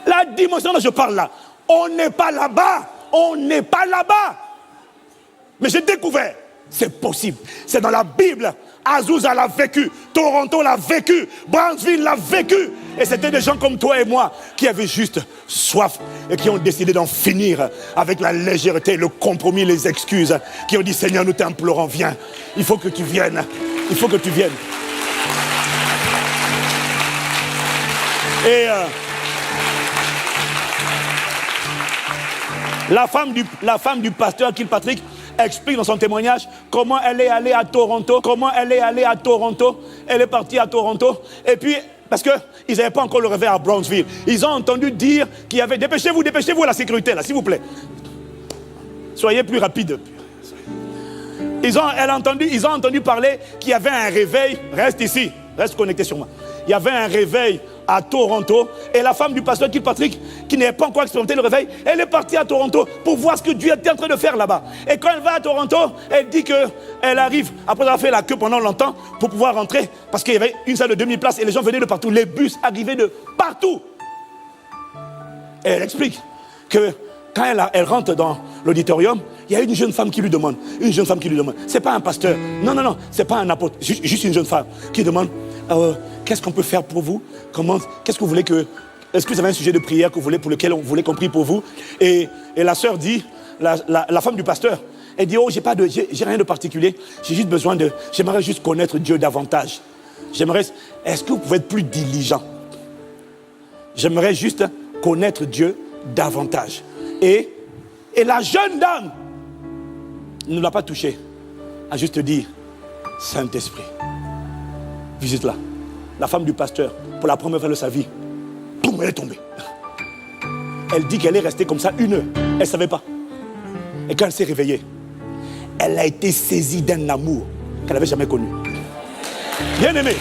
La dimension dont je parle là, on n'est pas là-bas. On n'est pas là-bas. Mais j'ai découvert, c'est possible. C'est dans la Bible. Azusa l'a vécu, Toronto l'a vécu, Brownsville l'a vécu. Et c'était des gens comme toi et moi qui avaient juste soif et qui ont décidé d'en finir avec la légèreté, le compromis, les excuses. Qui ont dit, Seigneur, nous t'implorons, viens. Il faut que tu viennes. Il faut que tu viennes. Et la femme du pasteur Kilpatrick explique dans son témoignage comment elle est allée à Toronto. Elle est partie à Toronto. Et puis, parce qu'ils n'avaient pas encore le réveil à Brownsville, ils ont entendu dire qu'il y avait... Dépêchez-vous à la sécurité, là, s'il vous plaît. Soyez plus rapide. Ils ont entendu parler qu'il y avait un réveil. Reste ici, reste connecté sur moi. Il y avait un réveil à Toronto, et la femme du pasteur Kilpatrick, qui n'avait pas encore expérimenté le réveil, elle est partie à Toronto pour voir ce que Dieu était en train de faire là-bas. Et quand elle va à Toronto, elle dit qu'elle arrive, après avoir fait la queue pendant longtemps, pour pouvoir rentrer, parce qu'il y avait une salle de 2000 places, et les gens venaient de partout, les bus arrivaient de partout. Et elle explique que quand elle rentre dans l'auditorium, il y a une jeune femme qui lui demande, c'est pas un pasteur, non, c'est pas un apôtre, juste une jeune femme qui demande, qu'est-ce qu'on peut faire pour vous? Qu'est-ce que vous voulez que... Est-ce que vous avez un sujet de prière pour lequel on voulait qu'on prie pour vous? Et la sœur dit, la femme du pasteur, elle dit, j'ai rien de particulier, j'aimerais juste connaître Dieu davantage. Est-ce que vous pouvez être plus diligent? J'aimerais juste connaître Dieu davantage. Et la jeune dame ne l'a pas touché, a juste dit, Saint-Esprit, visite-la. La femme du pasteur, pour la première fois de sa vie, boum, elle est tombée. Elle dit qu'elle est restée comme ça 1 heure. Elle ne savait pas. Et quand elle s'est réveillée, elle a été saisie d'un amour qu'elle n'avait jamais connu. Bien aimé.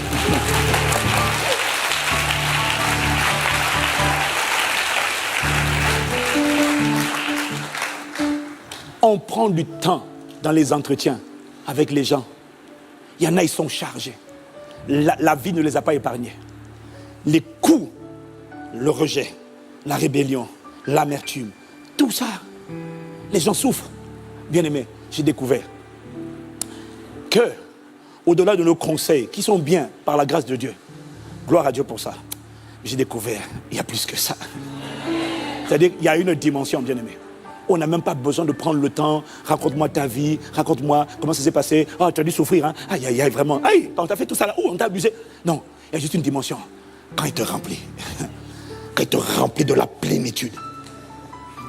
On prend du temps dans les entretiens avec les gens. Il y en a, ils sont chargés. La vie ne les a pas épargnés. Les coups, le rejet, la rébellion, l'amertume, tout ça, les gens souffrent. Bien aimé, j'ai découvert que, au-delà de nos conseils, qui sont bien par la grâce de Dieu, gloire à Dieu pour ça, j'ai découvert, il y a plus que ça. C'est-à-dire, il y a une dimension, bien aimé. On n'a même pas besoin de prendre le temps. Raconte-moi ta vie, raconte-moi comment ça s'est passé. Oh, tu as dû souffrir, hein? Aïe, vraiment. Aïe, on t'a fait tout ça là. Oh, on t'a abusé. Non, il y a juste une dimension. Quand il te remplit, de la plénitude,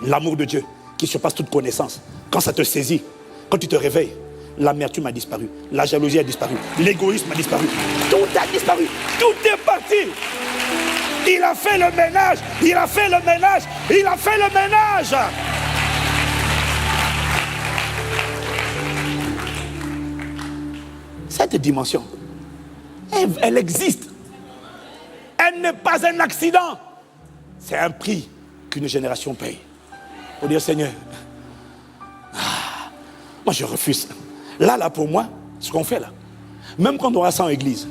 l'amour de Dieu qui surpasse toute connaissance, quand ça te saisit, quand tu te réveilles, l'amertume a disparu, la jalousie a disparu, l'égoïsme a disparu, tout a disparu, tout est parti. Il a fait le ménage. Cette dimension, elle existe. Elle n'est pas un accident. C'est un prix qu'une génération paye. Pour dire, Seigneur, moi je refuse. Là, pour moi, ce qu'on fait là, même quand on va ça en église,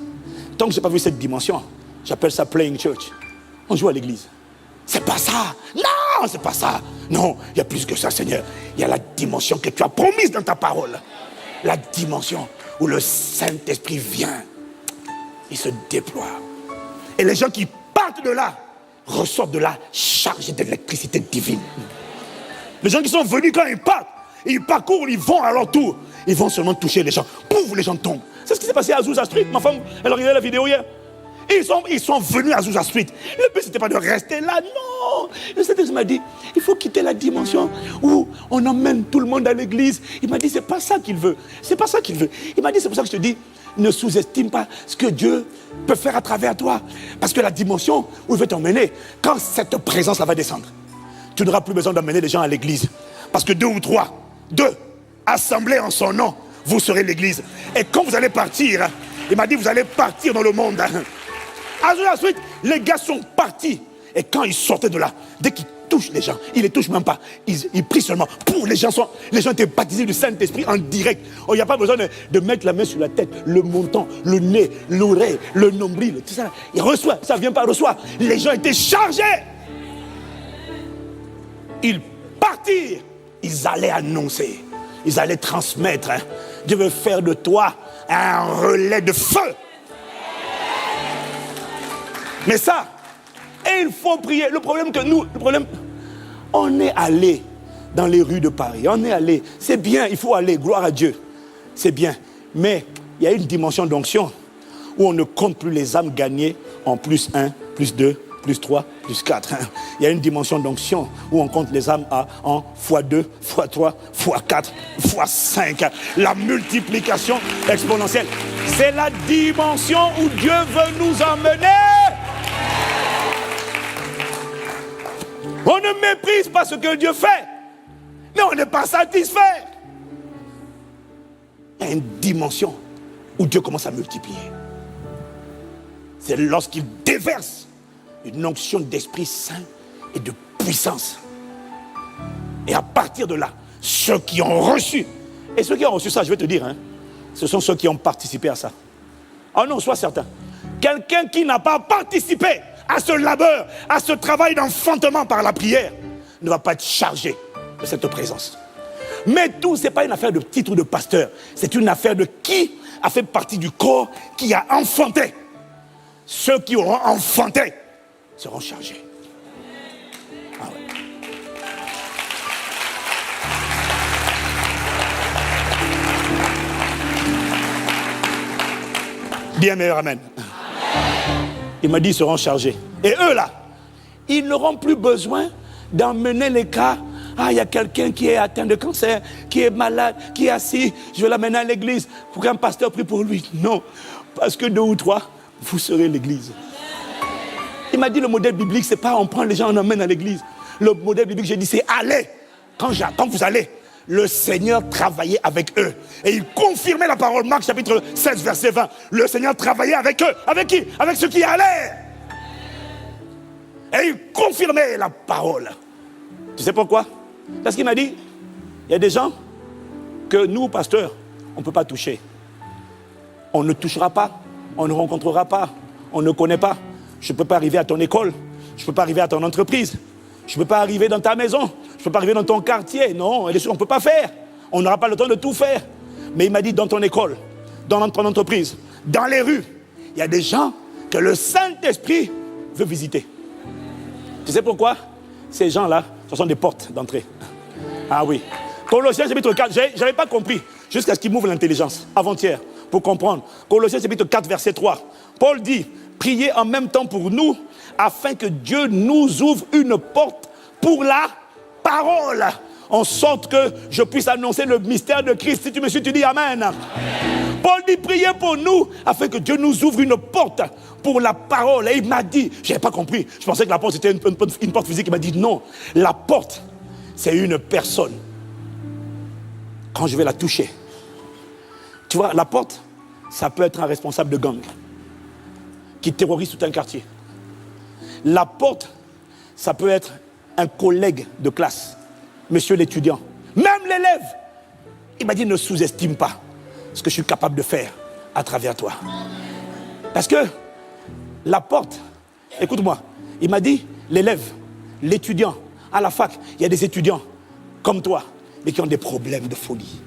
tant que je n'ai pas vu cette dimension, j'appelle ça playing church. On joue à l'église. C'est pas ça. Non, c'est pas ça. Non, il y a plus que ça, Seigneur. Il y a la dimension que tu as promise dans ta parole. La dimension où le Saint-Esprit vient. Il se déploie. Et les gens qui partent de là, ressortent de là chargés d'électricité divine. Les gens qui sont venus quand ils parcourent, ils vont à leur tour. Ils vont seulement toucher les gens. Pouf, les gens tombent. C'est ce qui s'est passé à Azusa Street. Ma femme, elle a regardé la vidéo hier. Ils sont venus à Azusa Street. Le but, c'était pas de rester là, non. Le Seigneur m'a dit, il faut quitter la dimension où on emmène tout le monde à l'église. Il m'a dit, c'est pas ça qu'il veut. C'est pas ça qu'il veut. Il m'a dit, c'est pour ça que je te dis, ne sous-estime pas ce que Dieu peut faire à travers toi. Parce que la dimension où il veut t'emmener, quand cette présence-là va descendre, tu n'auras plus besoin d'emmener les gens à l'église. Parce que 2 ou 3, assemblés en son nom, vous serez l'église. Et quand vous allez partir, il m'a dit, vous allez partir dans le monde. Ensuite, les gars sont partis. Et quand ils sortaient de là, dès qu'ils touchent les gens, ils ne les touchent même pas. Ils prient seulement. Les gens étaient baptisés du Saint-Esprit en direct. Il n'y a pas besoin de mettre la main sur la tête, le menton, le nez, l'oreille, le nombril, tout ça. Ils reçoivent, ça ne vient pas recevoir. Les gens étaient chargés. Ils partirent. Ils allaient annoncer. Ils allaient transmettre. Dieu veut faire de toi un relais de feu. Mais ça, et il faut prier. Le problème, on est allé dans les rues de Paris. On est allé. C'est bien, il faut aller, gloire à Dieu. C'est bien. Mais il y a une dimension d'onction où on ne compte plus les âmes gagnées en plus 1, plus 2, plus 3, plus 4. Il y a une dimension d'onction où on compte les âmes en x2, x3, x4, x5. La multiplication exponentielle. C'est la dimension où Dieu veut nous emmener. On ne méprise pas ce que Dieu fait, mais on n'est pas satisfait. Il y a une dimension où Dieu commence à multiplier. C'est lorsqu'il déverse une onction d'Esprit Saint et de puissance. Et à partir de là, ceux qui ont reçu, et ceux qui ont reçu ça, je vais te dire, ce sont ceux qui ont participé à ça. Oh non, sois certain. Quelqu'un qui n'a pas participé à ce labeur, à ce travail d'enfantement par la prière, ne va pas être chargé de cette présence. Mais tout, ce n'est pas une affaire de titre ou de pasteur. C'est une affaire de qui a fait partie du corps qui a enfanté. Ceux qui auront enfanté seront chargés. Ah ouais. Bien meilleur, amen. Il m'a dit, ils seront chargés. Et eux là, ils n'auront plus besoin d'emmener les cas. Ah, il y a quelqu'un qui est atteint de cancer, qui est malade, qui est assis. Je vais l'amener à l'église pour qu'un pasteur prie pour lui. Non, parce que 2 ou 3, vous serez l'église. Il m'a dit, le modèle biblique, c'est pas on prend les gens, on emmène à l'église. Le modèle biblique, j'ai dit, c'est aller. Quand vous allez, le Seigneur travaillait avec eux. Et il confirmait la parole. Marc chapitre 16, verset 20. Le Seigneur travaillait avec eux. Avec qui? Avec ceux qui allaient. Et il confirmait la parole. Tu sais pourquoi? Parce qu'il m'a dit, il y a des gens que nous, pasteurs, on ne peut pas toucher. On ne touchera pas, on ne rencontrera pas, on ne connaît pas. Je ne peux pas arriver à ton école, je ne peux pas arriver à ton entreprise, je ne peux pas arriver dans ta maison, je ne peux pas arriver dans ton quartier. Non, on ne peut pas faire. On n'aura pas le temps de tout faire. Mais il m'a dit, dans ton école, dans ton entreprise, dans les rues, il y a des gens que le Saint-Esprit veut visiter. Tu sais pourquoi? Ces gens-là, ce sont des portes d'entrée. Ah oui. Colossiens chapitre 4, je n'avais pas compris, jusqu'à ce qu'il m'ouvre l'intelligence, avant-hier, pour comprendre. Colossiens chapitre 4, verset 3. Paul dit, priez en même temps pour nous, afin que Dieu nous ouvre une porte pour la parole, en sorte que je puisse annoncer le mystère de Christ. Si tu me suis, tu dis Amen. Paul dit, priez pour nous, afin que Dieu nous ouvre une porte pour la parole. Et il m'a dit, je n'avais pas compris, je pensais que la porte c'était une porte physique. Il m'a dit, non, la porte, c'est une personne. Quand je vais la toucher, tu vois, la porte, ça peut être un responsable de gang qui terrorise tout un quartier. La porte, ça peut être un collègue de classe, monsieur l'étudiant, même l'élève. Il m'a dit, ne sous-estime pas ce que je suis capable de faire à travers toi. Parce que la porte, écoute-moi, il m'a dit, l'élève, l'étudiant, à la fac, il y a des étudiants comme toi, mais qui ont des problèmes de folie,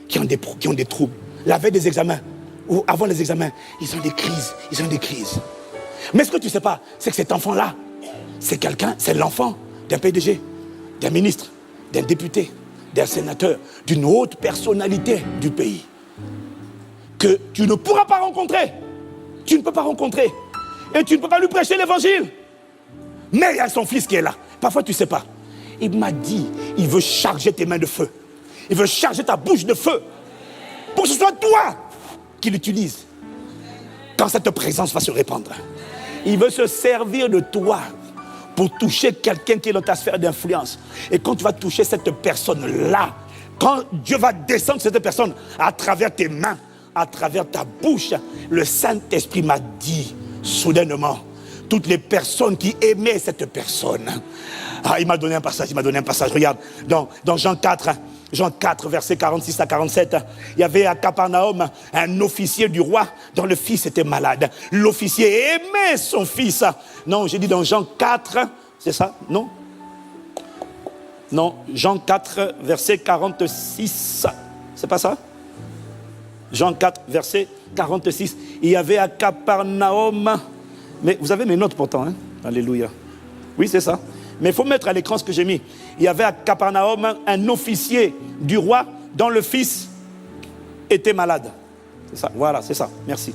qui ont des troubles. La veille des examens, ou avant les examens, ils ont des crises. Mais ce que tu ne sais pas, c'est que cet enfant-là, c'est l'enfant d'un PDG, d'un ministre, d'un député, d'un sénateur, d'une haute personnalité du pays, que tu ne pourras pas rencontrer. Tu ne peux pas rencontrer. Et tu ne peux pas lui prêcher l'évangile. Mais il y a son fils qui est là. Parfois, tu ne sais pas. Il m'a dit, il veut charger tes mains de feu. Il veut charger ta bouche de feu. Pour que ce soit toi qui l'utilise. Quand cette présence va se répandre. Il veut se servir de toi pour toucher quelqu'un qui est dans ta sphère d'influence. Et quand tu vas toucher cette personne-là, quand Dieu va descendre sur cette personne à travers tes mains, à travers ta bouche, le Saint-Esprit m'a dit soudainement, toutes les personnes qui aimaient cette personne. Il m'a donné un passage, regarde, dans Jean 4, versets 46 à 47, il y avait à Capernaum un officier du roi dont le fils était malade. L'officier aimait son fils. Non, j'ai dit dans Jean 4, c'est ça? Non, Jean 4, verset 46, c'est pas ça? Jean 4, verset 46, il y avait à Capernaum, mais vous avez mes notes pourtant, hein? Alléluia. Oui, c'est ça. Mais il faut mettre à l'écran ce que j'ai mis. Il y avait à Capernaum un officier du roi dont le fils était malade. C'est ça, voilà, c'est ça, merci.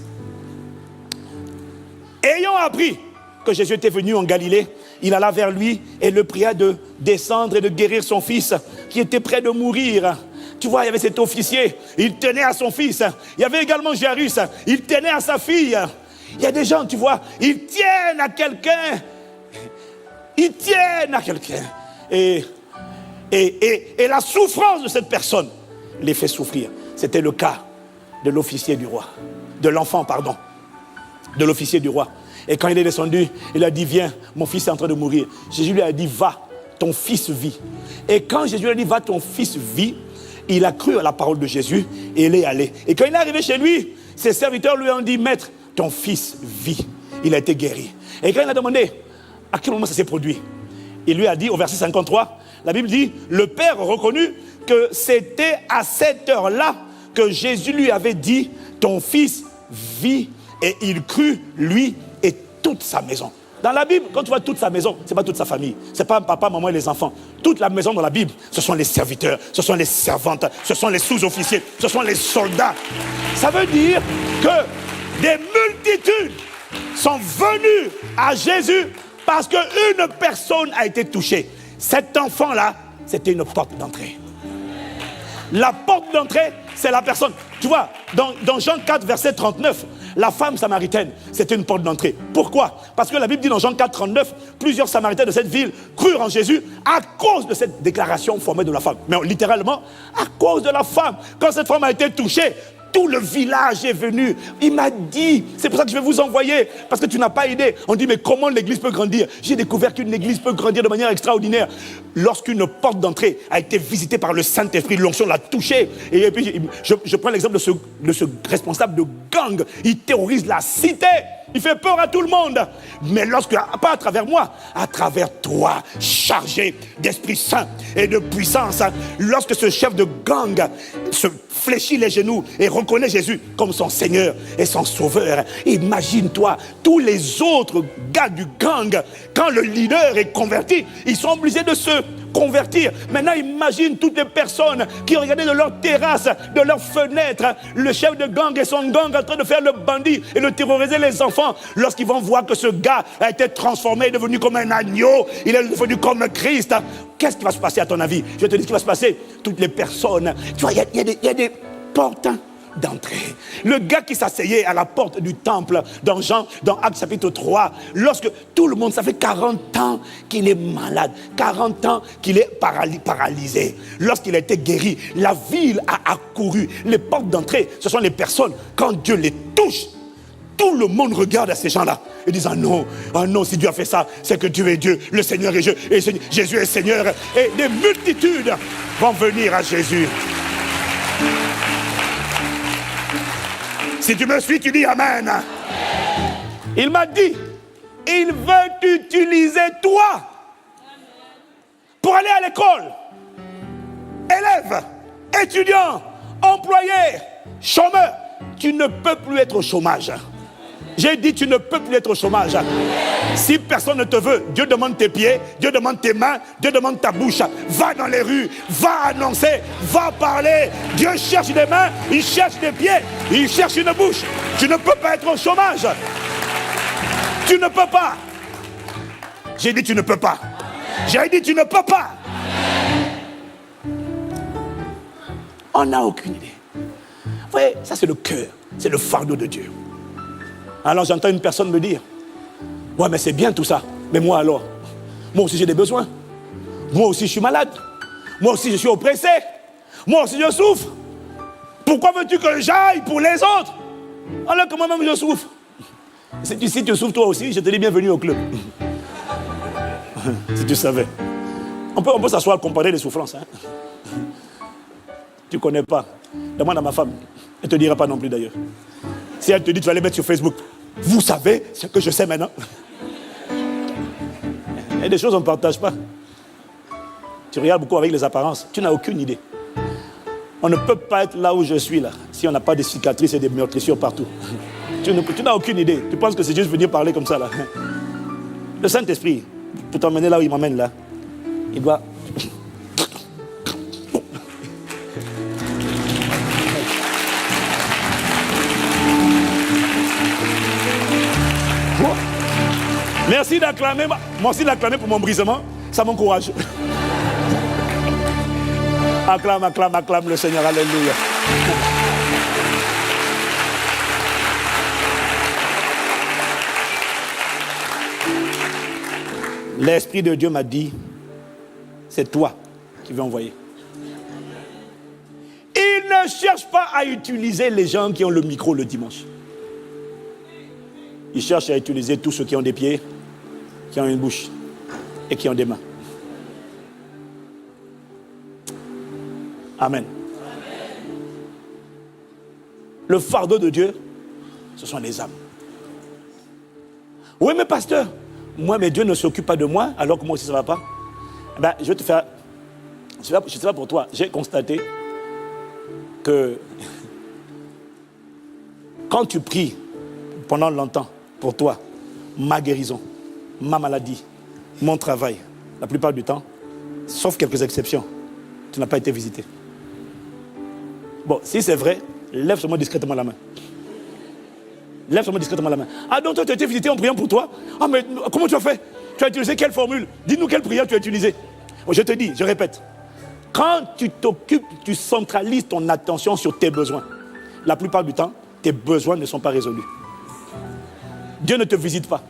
Ayant appris que Jésus était venu en Galilée, il alla vers lui et le pria de descendre et de guérir son fils qui était près de mourir. Tu vois, il y avait cet officier, il tenait à son fils. Il y avait également Jairus, il tenait à sa fille. Il y a des gens, tu vois, ils tiennent à quelqu'un. Ils tiennent à quelqu'un. Et la souffrance de cette personne les fait souffrir. C'était le cas de l'officier du roi. De l'enfant, pardon. De l'officier du roi. Et quand il est descendu, il a dit, viens, mon fils est en train de mourir. Jésus lui a dit, va, ton fils vit. Et quand Jésus lui a dit, va, ton fils vit, il a cru à la parole de Jésus et il est allé. Et quand il est arrivé chez lui, ses serviteurs lui ont dit, maître, ton fils vit. Il a été guéri. Et quand il a demandé, à quel moment ça s'est produit? Il lui a dit, au verset 53, la Bible dit, le Père reconnut que c'était à cette heure-là que Jésus lui avait dit, ton fils vit. Et il crut, lui et toute sa maison. Dans la Bible, quand tu vois toute sa maison, ce n'est pas toute sa famille. Ce n'est pas papa, maman et les enfants. Toute la maison dans la Bible, ce sont les serviteurs, ce sont les servantes, ce sont les sous-officiers, ce sont les soldats. Ça veut dire que des multitudes sont venues à Jésus parce qu'une personne a été touchée. Cet enfant-là, c'était une porte d'entrée. La porte d'entrée, c'est la personne. Tu vois, dans Jean 4, verset 39, la femme samaritaine, c'était une porte d'entrée. Pourquoi? Parce que la Bible dit dans Jean 4, 39, plusieurs Samaritains de cette ville crurent en Jésus à cause de cette déclaration formée de la femme. Mais littéralement, à cause de la femme. Quand cette femme a été touchée, tout le village est venu. Il m'a dit, c'est pour ça que je vais vous envoyer, parce que tu n'as pas idée. On dit, mais comment l'église peut grandir? J'ai découvert qu'une église peut grandir de manière extraordinaire. Lorsqu'une porte d'entrée a été visitée par le Saint-Esprit, l'onction l'a touchée. Et puis, je prends l'exemple de ce responsable de gang. Il terrorise la cité. Il fait peur à tout le monde. Mais lorsque, pas à travers moi, à travers toi, chargé d'Esprit Saint et de puissance, lorsque ce chef de gang se fléchit les genoux et reconnaît Jésus comme son Seigneur et son Sauveur, imagine-toi, tous les autres gars du gang, quand le leader est converti, ils sont obligés de se convertir. Maintenant, imagine toutes les personnes qui regardaient de leur terrasse, de leur fenêtre, le chef de gang et son gang en train de faire le bandit et de terroriser les enfants. Lorsqu'ils vont voir que ce gars a été transformé, est devenu comme un agneau, il est devenu comme Christ, qu'est-ce qui va se passer à ton avis? Je te dis ce qui va se passer. Toutes les personnes, tu vois, il y a des portes d'entrée. Le gars qui s'asseyait à la porte du temple dans Actes chapitre 3, lorsque tout le monde, ça fait 40 ans qu'il est malade, 40 ans qu'il est paralysé. Lorsqu'il a été guéri, la ville a accouru. Les portes d'entrée, ce sont les personnes, quand Dieu les touche, tout le monde regarde à ces gens-là et disent ah non, si Dieu a fait ça, c'est que Dieu est Dieu, le Seigneur est Dieu, et Jésus est Seigneur. Et des multitudes vont venir à Jésus. Si tu me suis, tu dis Amen. Il m'a dit, il veut t'utiliser toi pour aller à l'école. Élève, étudiant, employé, chômeur, tu ne peux plus être au chômage. J'ai dit tu ne peux plus être au chômage. Si personne ne te veut, Dieu demande tes pieds, Dieu demande tes mains, Dieu demande ta bouche. Va dans les rues, va annoncer, va parler. Dieu cherche des mains, il cherche des pieds, il cherche une bouche. Tu ne peux pas être au chômage. Tu ne peux pas. J'ai dit tu ne peux pas. J'ai dit tu ne peux pas. On n'a aucune idée. Vous voyez, ça c'est le cœur, c'est le fardeau de Dieu. Alors j'entends une personne me dire, ouais mais c'est bien tout ça, mais moi alors, moi aussi j'ai des besoins, moi aussi je suis malade, moi aussi je suis oppressé, moi aussi je souffre. Pourquoi veux-tu que j'aille pour les autres alors que moi-même je souffre? Si tu souffres toi aussi, je te dis bienvenue au club. Si tu savais. On peut s'asseoir et comparer les souffrances. Hein? Tu ne connais pas. Demande à ma femme. Elle ne te dira pas non plus d'ailleurs. Si elle te dit tu vas les mettre sur Facebook, vous savez ce que je sais maintenant. Il y a des choses qu'on ne partage pas. Tu regardes beaucoup avec les apparences. Tu n'as aucune idée. On ne peut pas être là où je suis là si on n'a pas des cicatrices et des meurtrissures partout. Tu n'as aucune idée. Tu penses que c'est juste venir parler comme ça là. Le Saint-Esprit, pour t'emmener là où il m'emmène là, il doit... Merci d'acclamer, moi aussi d'acclamer pour mon brisement, ça m'encourage. Acclame, acclame, acclame le Seigneur, alléluia. L'Esprit de Dieu m'a dit, c'est toi qui veux envoyer. Il ne cherche pas à utiliser les gens qui ont le micro le dimanche. Il cherche à utiliser tous ceux qui ont des pieds, qui ont une bouche et qui ont des mains. Amen. Le fardeau de Dieu, ce sont les âmes. Oui, mais pasteur, moi, mais Dieu ne s'occupe pas de moi, alors que moi aussi ça ne va pas. Ben, je vais te faire... Je ne sais pas pour toi, j'ai constaté que quand tu pries pendant longtemps pour toi, ma guérison, ma maladie, mon travail, la plupart du temps, sauf quelques exceptions, tu n'as pas été visité. Bon, si c'est vrai, lève seulement discrètement la main. Lève seulement discrètement la main. Ah donc toi tu as été visité en priant pour toi? Ah mais comment tu as fait? Tu as utilisé quelle formule? Dis-nous quelle prière tu as utilisée. Bon, je te dis, je répète. Quand tu t'occupes, tu centralises ton attention sur tes besoins. La plupart du temps, tes besoins ne sont pas résolus. Dieu ne te visite pas.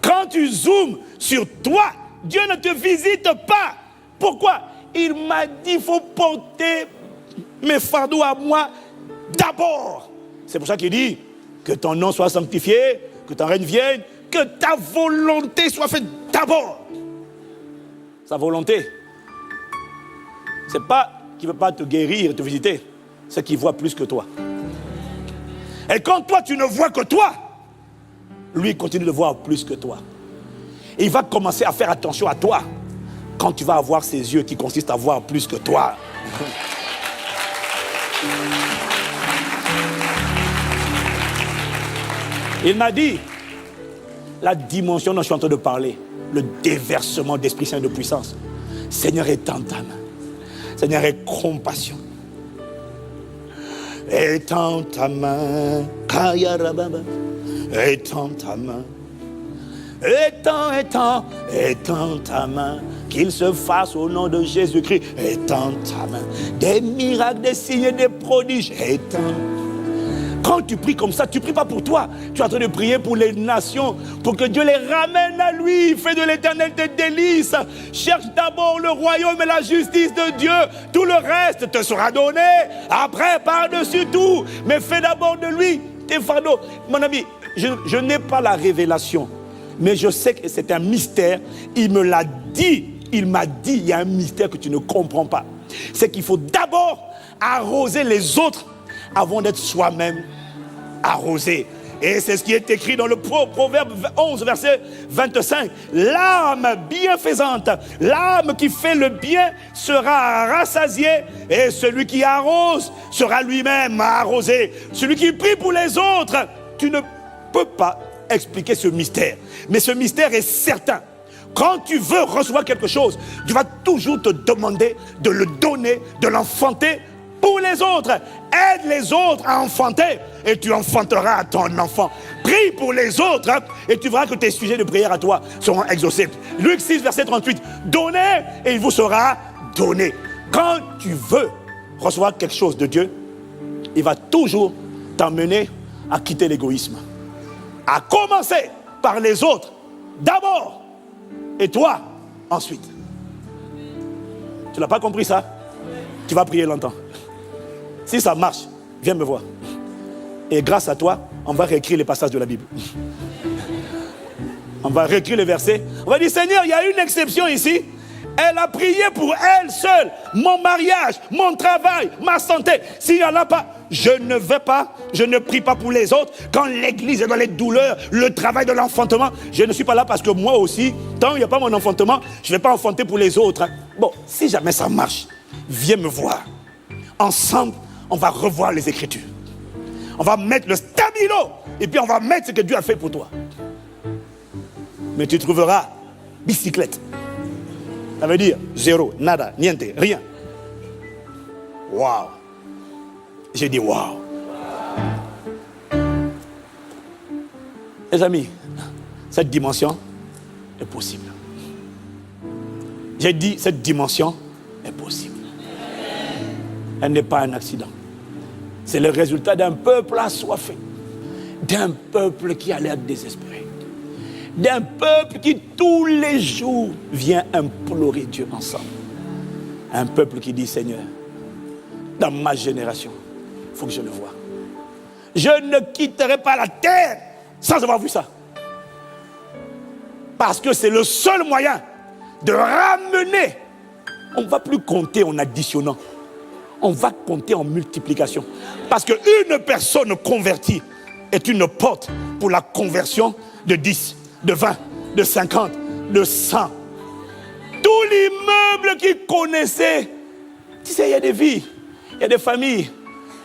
Quand tu zoomes sur toi, Dieu ne te visite pas. Pourquoi? Il m'a dit, il faut porter mes fardeaux à moi d'abord. C'est pour ça qu'il dit que ton nom soit sanctifié, que ton règne vienne, que ta volonté soit faite d'abord. Sa volonté, c'est pas qu'il ne veut pas te guérir et te visiter, c'est qu'il voit plus que toi. Et quand toi tu ne vois que toi, lui continue de voir plus que toi. Et il va commencer à faire attention à toi quand tu vas avoir ses yeux qui consistent à voir plus que toi. Il m'a dit, la dimension dont je suis en train de parler, le déversement d'Esprit Saint et de puissance. Seigneur, étends ta main. Seigneur, aie compassion. Étends ta main. Étends ta main. Étends ta main. Qu'il se fasse au nom de Jésus-Christ. Étends ta main. Des miracles, des signes et des prodiges. Étends. Quand tu pries comme ça, tu ne pries pas pour toi. Tu es en train de prier pour les nations, pour que Dieu les ramène à lui. Fais de l'Éternel tes délices. Cherche d'abord le royaume et la justice de Dieu. Tout le reste te sera donné. Après, par-dessus tout. Mais fais d'abord de lui tes fardeaux. Mon ami, je n'ai pas la révélation. Mais je sais que c'est un mystère. Il me l'a dit. Il m'a dit, il y a un mystère que tu ne comprends pas. C'est qu'il faut d'abord arroser les autres avant d'être soi-même arrosé. Et c'est ce qui est écrit dans le Proverbe 11, verset 25. L'âme bienfaisante, l'âme qui fait le bien sera rassasiée, et celui qui arrose sera lui-même arrosé. Celui qui prie pour les autres, tu ne peux pas expliquer ce mystère. Mais ce mystère est certain. Quand tu veux recevoir quelque chose, tu vas toujours te demander de le donner, de l'enfanter pour les autres. Aide les autres à enfanter et tu enfanteras ton enfant. Prie pour les autres et tu verras que tes sujets de prière à toi seront exaucés. Luc 6, verset 38. Donnez et il vous sera donné. Quand tu veux recevoir quelque chose de Dieu, il va toujours t'emmener à quitter l'égoïsme. À commencer par les autres d'abord et toi ensuite. Tu n'as pas compris ça? Tu vas prier longtemps. Si ça marche, viens me voir. Et grâce à toi, on va réécrire les passages de la Bible. On va réécrire les versets. On va dire, Seigneur, il y a une exception ici. Elle a prié pour elle seule. Mon mariage, mon travail, ma santé. S'il n'y en a pas, je ne vais pas, je ne prie pas pour les autres. Quand l'église est dans les douleurs, le travail de l'enfantement, je ne suis pas là parce que moi aussi, tant qu'il n'y a pas mon enfantement, je ne vais pas enfanter pour les autres. Bon, si jamais ça marche, viens me voir. Ensemble, on va revoir les Écritures. On va mettre le stabilo et puis on va mettre ce que Dieu a fait pour toi. Mais tu trouveras bicyclette. Ça veut dire zéro, nada, niente, rien. Waouh. J'ai dit waouh. Les amis, cette dimension est possible. J'ai dit cette dimension est possible. Elle n'est pas un accident. C'est le résultat d'un peuple assoiffé, d'un peuple qui a l'air désespéré, d'un peuple qui tous les jours vient implorer Dieu ensemble. Un peuple qui dit, Seigneur, dans ma génération, il faut que je le voie. Je ne quitterai pas la terre sans avoir vu ça. Parce que c'est le seul moyen de ramener. On ne va plus compter en additionnant. On va compter en multiplication. Parce qu'une personne convertie est une porte pour la conversion de 10, de 20, de 50, de 100. Tout l'immeuble qu'ils connaissaient, tu sais, il y a des vies, il y a des familles.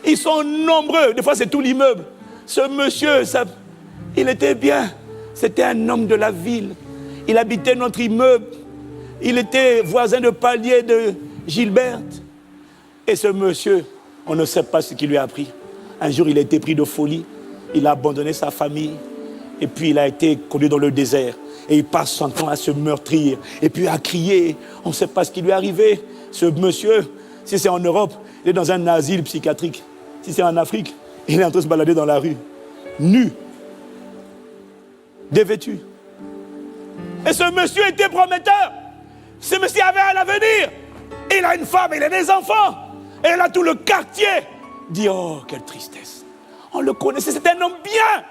Ils sont nombreux. Des fois, c'est tout l'immeuble. Ce monsieur, il était bien. C'était un homme de la ville. Il habitait notre immeuble. Il était voisin de palier de Gilberte. Et ce monsieur, on ne sait pas ce qui lui a pris. Un jour, il a été pris de folie. Il a abandonné sa famille. Et puis, il a été conduit dans le désert. Et il passe son temps à se meurtrir. Et puis, à crier. On ne sait pas ce qui lui est arrivé. Ce monsieur, si c'est en Europe, il est dans un asile psychiatrique. Si c'est en Afrique, il est en train de se balader dans la rue. Nu. Dévêtu. Et ce monsieur était prometteur. Ce monsieur avait un avenir. Il a une femme, il a des enfants. Et là, tout le quartier dit, oh, quelle tristesse. On le connaissait, c'était un homme bien.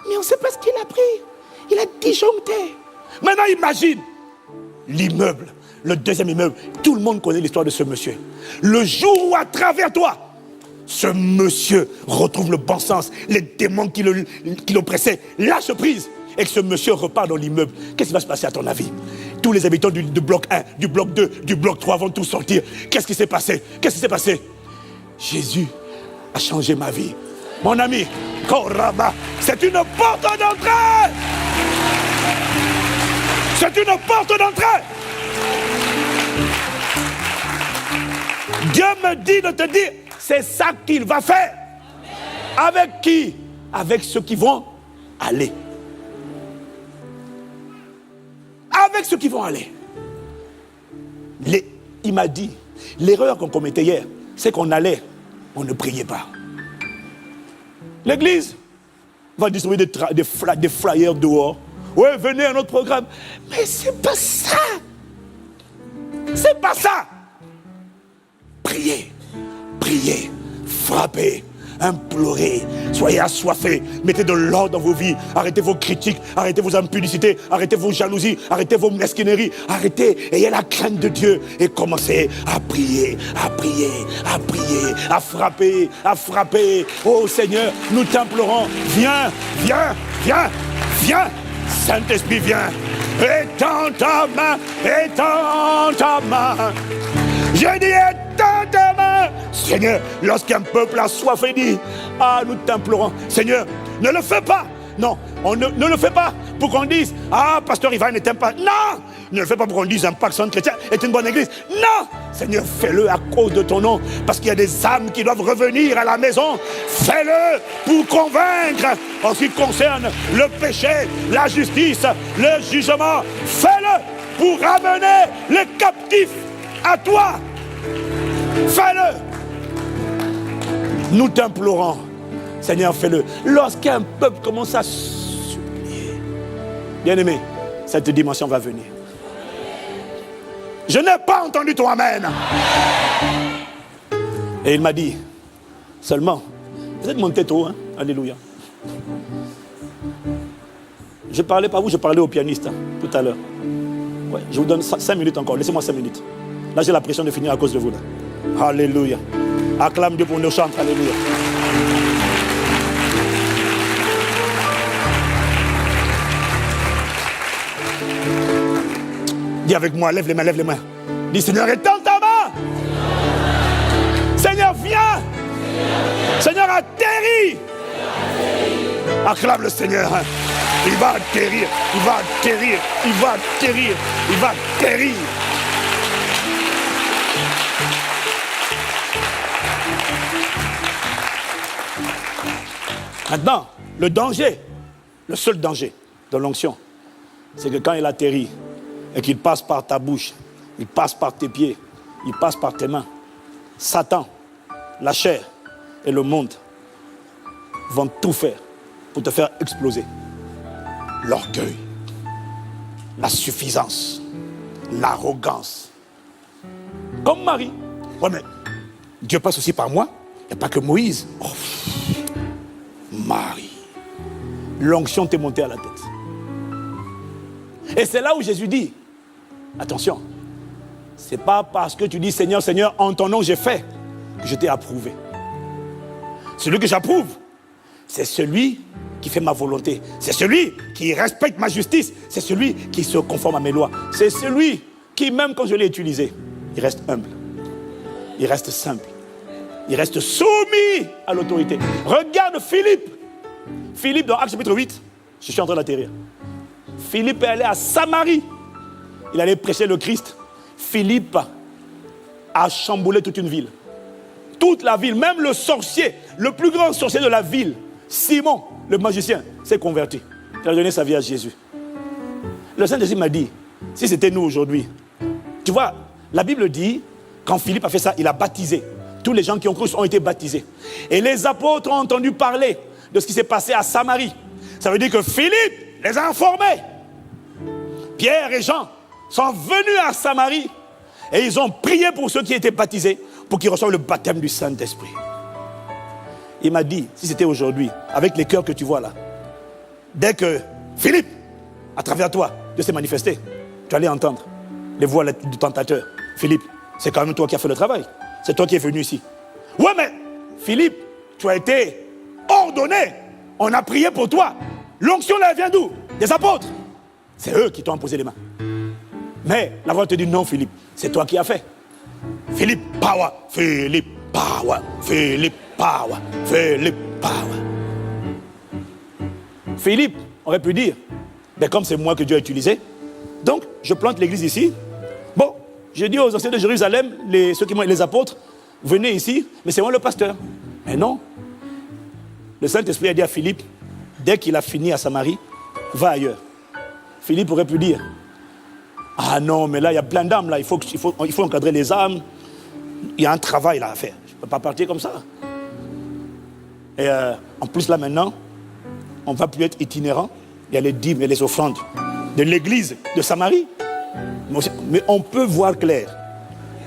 Mais on ne sait pas ce qu'il a pris. Il a disjoncté. Maintenant, imagine l'immeuble, le deuxième immeuble. Tout le monde connaît l'histoire de ce monsieur. Le jour où, à travers toi, ce monsieur retrouve le bon sens, les démons qui l'oppressaient lâchent prise et que ce monsieur repart dans l'immeuble. Qu'est-ce qui va se passer à ton avis? Tous les habitants du bloc 1, du bloc 2, du bloc 3 vont tous sortir. Qu'est-ce qui s'est passé? Qu'est-ce qui s'est passé? Jésus a changé ma vie. Mon ami, Koraba, c'est une porte d'entrée. C'est une porte d'entrée. Dieu me dit de te dire, c'est ça qu'il va faire. Avec qui? Avec ceux qui vont aller. Avec ceux qui vont aller. Il m'a dit, l'erreur qu'on commettait hier, c'est qu'on allait, on ne priait pas. L'église va distribuer des flyers dehors. Oui, venez à notre programme. Mais c'est pas ça. C'est pas ça. Priez, priez, frappez, implorez, soyez assoiffés, mettez de l'ordre dans vos vies, arrêtez vos critiques, arrêtez vos impudicités, arrêtez vos jalousies, arrêtez vos mesquineries, arrêtez, ayez la crainte de Dieu et commencez à prier, à prier, à prier, à frapper, à frapper. Oh Seigneur, nous t'implorons, viens, viens, viens, viens, Saint-Esprit, viens, étends ta main, étends ta main. Je dis étends ta main. Seigneur, lorsqu'un peuple a soif et dit, ah, nous t'implorons, Seigneur, ne le fais pas. Non, ne le fait pas pour qu'on dise, ah, pasteur Ivan n'était pas. Non, ne le fais pas pour qu'on dise, un Pâques Saint chrétien est une bonne église. Non, Seigneur, fais-le à cause de ton nom, parce qu'il y a des âmes qui doivent revenir à la maison. Fais-le pour convaincre en ce qui concerne le péché, la justice, le jugement. Fais-le pour ramener les captifs à toi. Fais-le. Nous t'implorons, Seigneur, fais-le. Lorsqu'un peuple commence à supplier, bien-aimé, cette dimension va venir. Je n'ai pas entendu ton amen. Et il m'a dit, seulement, vous êtes monté tôt, hein? Alléluia. Je parlais pas vous, je parlais au pianiste, hein, tout à l'heure. Ouais, je vous donne 5 minutes encore, laissez-moi 5 minutes. Là, j'ai la pression de finir à cause de vous. Là. Alléluia. Acclame Dieu pour nos chants. Alléluia. Dis avec moi, lève les mains, lève les mains. Dis Seigneur, étends ta main. Seigneur, viens. Seigneur, atterris. Acclame le Seigneur. Il va atterrir, il va atterrir, il va atterrir, il va atterrir. Maintenant, le danger, le seul danger de l'onction, c'est que quand il atterrit et qu'il passe par ta bouche, il passe par tes pieds, il passe par tes mains, Satan, la chair et le monde vont tout faire pour te faire exploser. L'orgueil, la suffisance, l'arrogance. Comme Marie. Ouais, mais Dieu passe aussi par moi. Il n'y a pas que Moïse. Oh, Marie. L'onction t'est montée à la tête. Et c'est là où Jésus dit, attention, c'est pas parce que tu dis Seigneur, Seigneur, en ton nom j'ai fait, que je t'ai approuvé. Celui que j'approuve, c'est celui qui fait ma volonté. C'est celui qui respecte ma justice. C'est celui qui se conforme à mes lois. C'est celui qui, même quand je l'ai utilisé, il reste humble. Il reste simple. Il reste soumis à l'autorité. Regarde Philippe. Philippe, dans Actes chapitre 8, je suis en train d'atterrir. Philippe est allé à Samarie. Il allait prêcher le Christ. Philippe a chamboulé toute une ville. Toute la ville, même le sorcier, le plus grand sorcier de la ville, Simon, le magicien, s'est converti. Il a donné sa vie à Jésus. Le Saint-Esprit m'a dit, si c'était nous aujourd'hui, tu vois, la Bible dit, quand Philippe a fait ça, il a baptisé. Tous les gens qui ont cru ont été baptisés. Et les apôtres ont entendu parler de ce qui s'est passé à Samarie. Ça veut dire que Philippe les a informés. Pierre et Jean sont venus à Samarie et ils ont prié pour ceux qui étaient baptisés pour qu'ils reçoivent le baptême du Saint-Esprit. Il m'a dit, si c'était aujourd'hui, avec les cœurs que tu vois là, dès que Philippe, à travers toi, Dieu s'est manifesté, tu allais entendre les voix du tentateur. Philippe, c'est quand même toi qui as fait le travail. C'est toi qui es venu ici. Ouais, mais Philippe, tu as été ordonné. On a prié pour toi. L'onction là vient d'où? Des apôtres. C'est eux qui t'ont imposé les mains. Mais la voix te dit non, Philippe, c'est toi qui as fait. Philippe, power. Philippe, power. Philippe, power. Philippe, power. Philippe aurait pu dire, ben comme c'est moi que Dieu a utilisé, donc je plante l'église ici. Bon, je dis aux anciens de Jérusalem, les apôtres, venez ici, mais c'est moi le pasteur. Mais non. Le Saint-Esprit a dit à Philippe, dès qu'il a fini à Samarie, va ailleurs. Philippe aurait pu dire, ah non, mais là, il y a plein d'âmes, là, il faut encadrer les âmes. Il y a un travail là à faire. Je ne peux pas partir comme ça. Et En plus, là maintenant, on ne va plus être itinérant. Il y a les dîmes et les offrandes de l'église de Samarie. Mais on peut voir clair.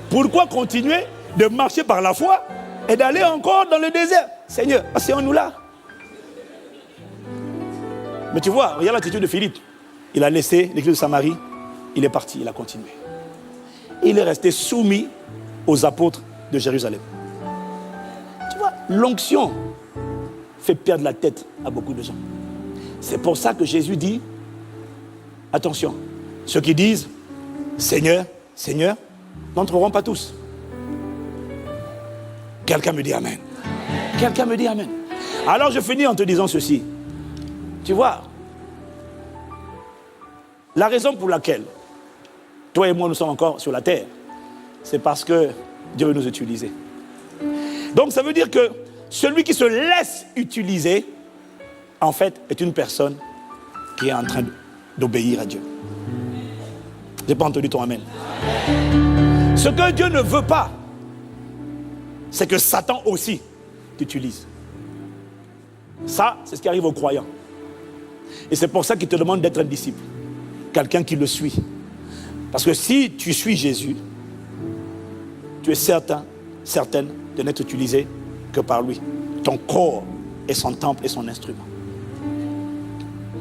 Pourquoi continuer de marcher par la foi et d'aller encore dans le désert? Seigneur, asseyons-nous là. Mais tu vois, regarde l'attitude de Philippe. Il a laissé l'église de Samarie. Il est parti, il a continué. Il est resté soumis aux apôtres de Jérusalem. Tu vois, l'onction fait perdre la tête à beaucoup de gens. C'est pour ça que Jésus dit, attention, ceux qui disent, Seigneur, Seigneur, n'entreront pas tous. Quelqu'un me dit Amen. Quelqu'un me dit Amen. Alors je finis en te disant ceci. Tu vois, la raison pour laquelle toi et moi nous sommes encore sur la terre, c'est parce que Dieu veut nous utiliser. Donc ça veut dire que celui qui se laisse utiliser, en fait, est une personne qui est en train d'obéir à Dieu. Je n'ai pas entendu ton Amen. Ce que Dieu ne veut pas, c'est que Satan aussi t'utilise. Ça, c'est ce qui arrive aux croyants. Et c'est pour ça qu'il te demande d'être un disciple. Quelqu'un qui le suit. Parce que si tu suis Jésus, tu es certaine de n'être utilisé que par lui. Ton corps est son temple et son instrument.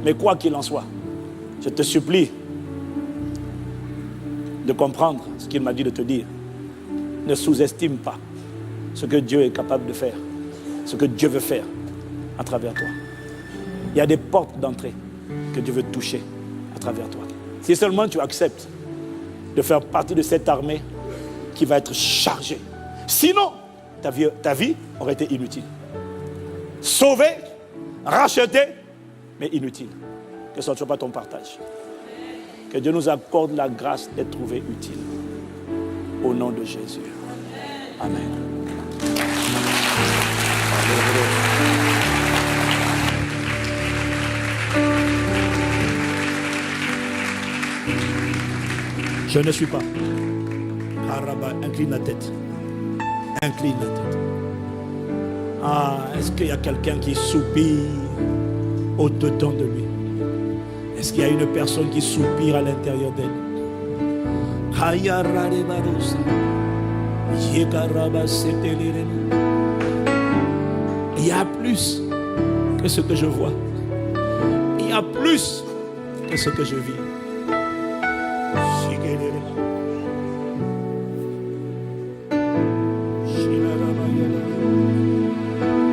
Mais quoi qu'il en soit, je te supplie de comprendre ce qu'il m'a dit de te dire. Ne sous-estime pas ce que Dieu est capable de faire, ce que Dieu veut faire à travers toi. Il y a des portes d'entrée que Dieu veut toucher à travers toi. Si seulement tu acceptes de faire partie de cette armée qui va être chargée. Sinon, ta vie aurait été inutile. Sauvé, racheté, mais inutile. Que ce ne soit pas ton partage. Que Dieu nous accorde la grâce d'être trouvé utile. Au nom de Jésus. Amen. Je ne suis pas. Araba, incline la tête. Incline la tête. Ah, est-ce qu'il y a quelqu'un qui soupire au-dedans de lui? Est-ce qu'il y a une personne qui soupire à l'intérieur d'elle? Il y a plus que ce que je vois. Il y a plus que ce que je vis.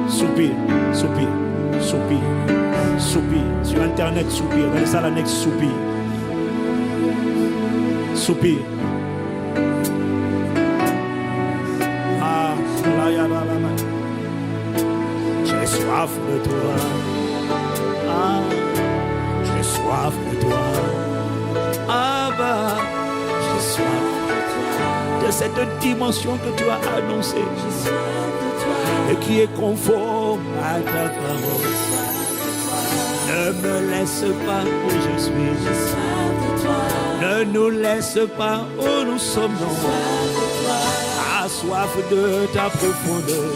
Soupire, soupire, soupire, soupire. Sur Internet, soupire. Dans les salles annexes, soupire. Soupire. Ah, j'ai soif de toi. Ah, j'ai soif de toi. Ah bah, j'ai soif de toi. De cette dimension que tu as annoncée. J'ai soif de toi. Et qui est conforme à ta parole. Ne me laisse pas où je suis. J'ai soif de toi. Ne nous laisse pas où nous sommes. Ah, soif de ta profondeur.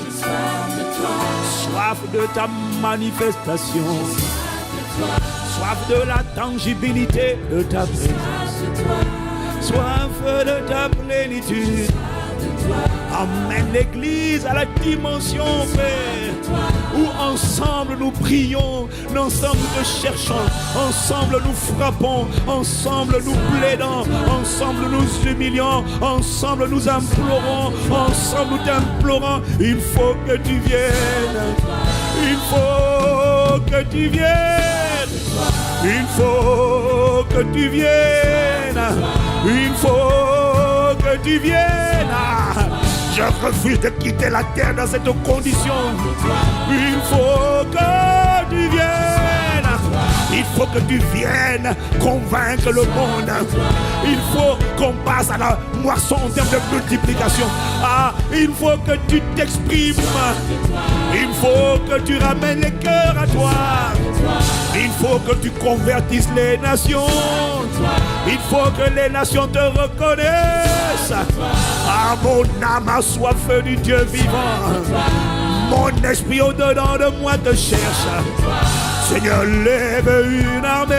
Soif de ta manifestation. Soif de la tangibilité de ta présence. Soif de ta plénitude. Emmène l'Église à la dimension, Père, où ensemble nous prions, ensemble nous cherchons, ensemble nous frappons, ensemble nous plaidons, ensemble nous humilions, ensemble nous implorons, ensemble nous t'implorons. Il faut que tu viennes, il faut que tu viennes, il faut que tu viennes, il faut que tu viennes. Je refuse de quitter la terre dans cette condition. Il faut que tu viennes. Il faut que tu viennes convaincre le monde. Il faut qu'on passe à la moisson en termes de multiplication. Ah, il faut que tu t'exprimes. Il faut que tu ramènes les cœurs à toi. Il faut que tu convertisses les nations. Il faut que les nations te reconnaissent. Ah, mon âme a soif du Dieu vivant. Mon esprit au-dedans de moi te cherche. Seigneur, lève une armée.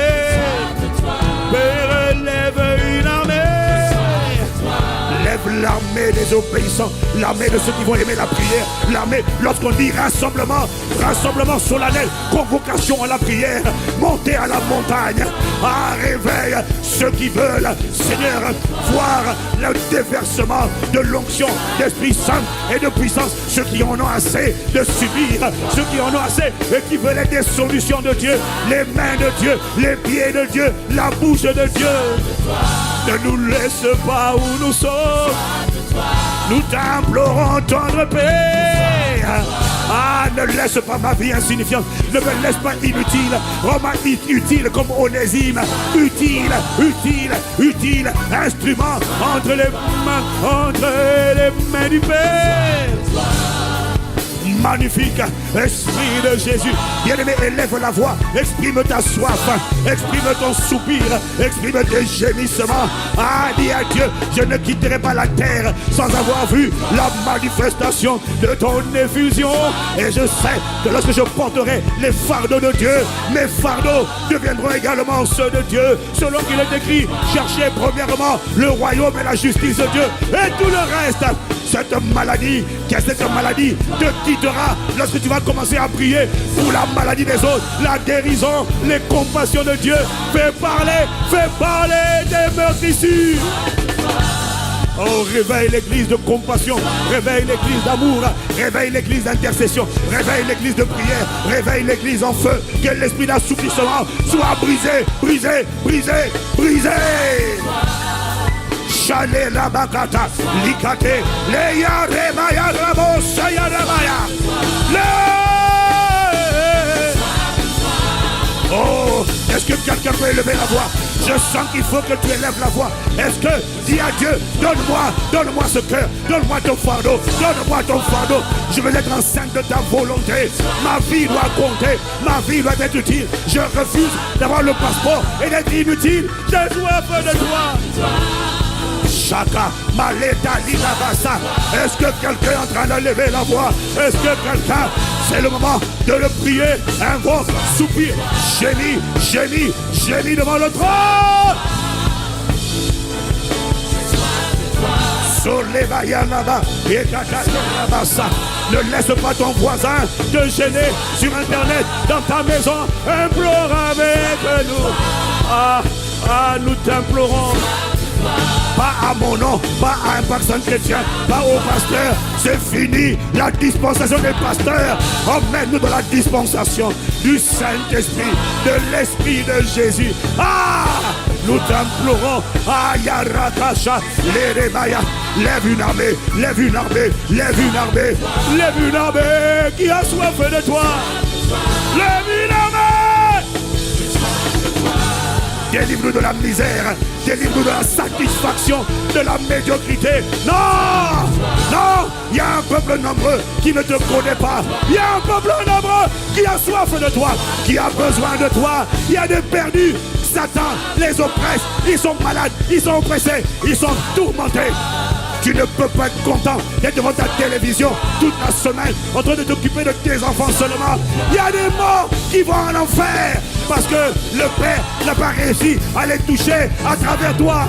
Père, lève une armée. Lève l'armée des obéissants, l'armée de ceux qui vont aimer la prière, l'armée, lorsqu'on dit rassemblement, rassemblement solennel, convocation à la prière, montez à la montagne, réveille ceux qui veulent, Seigneur, voir le déversement de l'onction d'Esprit Saint et de puissance, ceux qui en ont assez de subir, ceux qui en ont assez et qui veulent des solutions de Dieu, les mains de Dieu, les pieds de Dieu, la bouche de Dieu. Ne nous laisse pas où nous sommes. Nous t'implorons tendre Père. Ne laisse pas ma vie insignifiante. Ne me laisse pas inutile. Rends-moi utile comme Onésime. Utile, utile, utile. Instrument entre les mains du Père. Magnifique Esprit de Jésus. Bien-aimé, élève la voix, exprime ta soif, exprime ton soupir, exprime tes gémissements. Dis à Dieu, je ne quitterai pas la terre sans avoir vu la manifestation de ton effusion. Et je sais que lorsque je porterai les fardeaux de Dieu, mes fardeaux deviendront également ceux de Dieu. Selon qu'il est écrit, cherchez premièrement le royaume et la justice de Dieu, et tout le reste. Cette maladie te quittera lorsque tu vas commencer à prier pour la maladie des autres, la guérison, les compassions de Dieu. Fais parler des meurtrissures. Oh, réveille l'église de compassion, réveille l'église d'amour, réveille l'église d'intercession, réveille l'église de prière, réveille l'église en feu. Que l'esprit d'assouplissement soit brisé, brisé, brisé, brisé. Chale la bakata, likate, leya remaya rabo, saya remaya. Oh, est-ce que quelqu'un peut élever la voix? Je sens qu'il faut que tu élèves la voix. Est-ce que, dis à Dieu, donne-moi ce cœur, donne-moi ton fardeau, donne-moi ton fardeau. Je veux être enceinte de ta volonté. Ma vie doit compter, ma vie doit être utile. Je refuse d'avoir le passeport et d'être inutile. J'ai soif de toi. Chaka, Maleta, Linabasa. Est-ce que quelqu'un est en train de lever la voix? Est-ce que quelqu'un, c'est le moment de le prier? Invoque, soupir, gémit devant le trône. Ne laisse pas ton voisin te gêner sur internet, dans ta maison. Implore avec nous. Nous t'implorons. Pas à mon nom, pas à un pasteur chrétien, pas au pasteur. C'est fini la dispensation des pasteurs. Emmène-nous dans la dispensation du Saint-Esprit, de l'Esprit de Jésus. Nous t'implorons. Yarakasha, Leremaya. Lève une armée, lève une armée, lève une armée, lève une armée qui a soif de toi. Lève une armée. Délivre-nous de la misère, délivre-nous de la satisfaction, de la médiocrité. Non, il y a un peuple nombreux qui ne te connaît pas. Il y a un peuple nombreux qui a soif de toi, qui a besoin de toi. Il y a des perdus. Satan les oppresse, ils sont malades, ils sont oppressés, ils sont tourmentés. Tu ne peux pas être content d'être devant ta télévision toute la semaine en train de t'occuper de tes enfants seulement. Il y a des morts qui vont en enfer parce que le Père n'a pas réussi à les toucher à travers toi.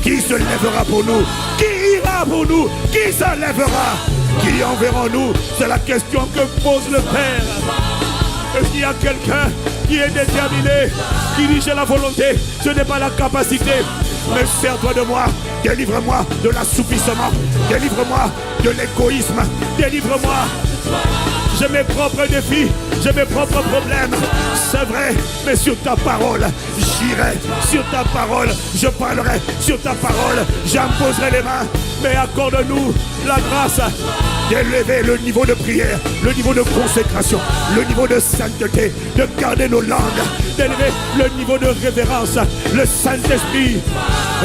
Qui se lèvera pour nous? Qui ira pour nous? Qui se lèvera? Qui enverrons-nous? C'est la question que pose le Père. Est-ce qu'il y a quelqu'un qui est déterminé, qui dit j'ai la volonté, ce n'est pas la capacité, mais sers-toi de moi, délivre-moi de l'assoupissement, délivre-moi de l'égoïsme, délivre-moi. J'ai mes propres défis, j'ai mes propres problèmes, c'est vrai, mais sur ta parole, j'irai, sur ta parole, je parlerai, sur ta parole, j'imposerai les mains, mais accorde-nous la grâce d'élever le niveau de prière, le niveau de consécration, le niveau de sainteté, de garder nos langues, d'élever le niveau de révérence. Le Saint-Esprit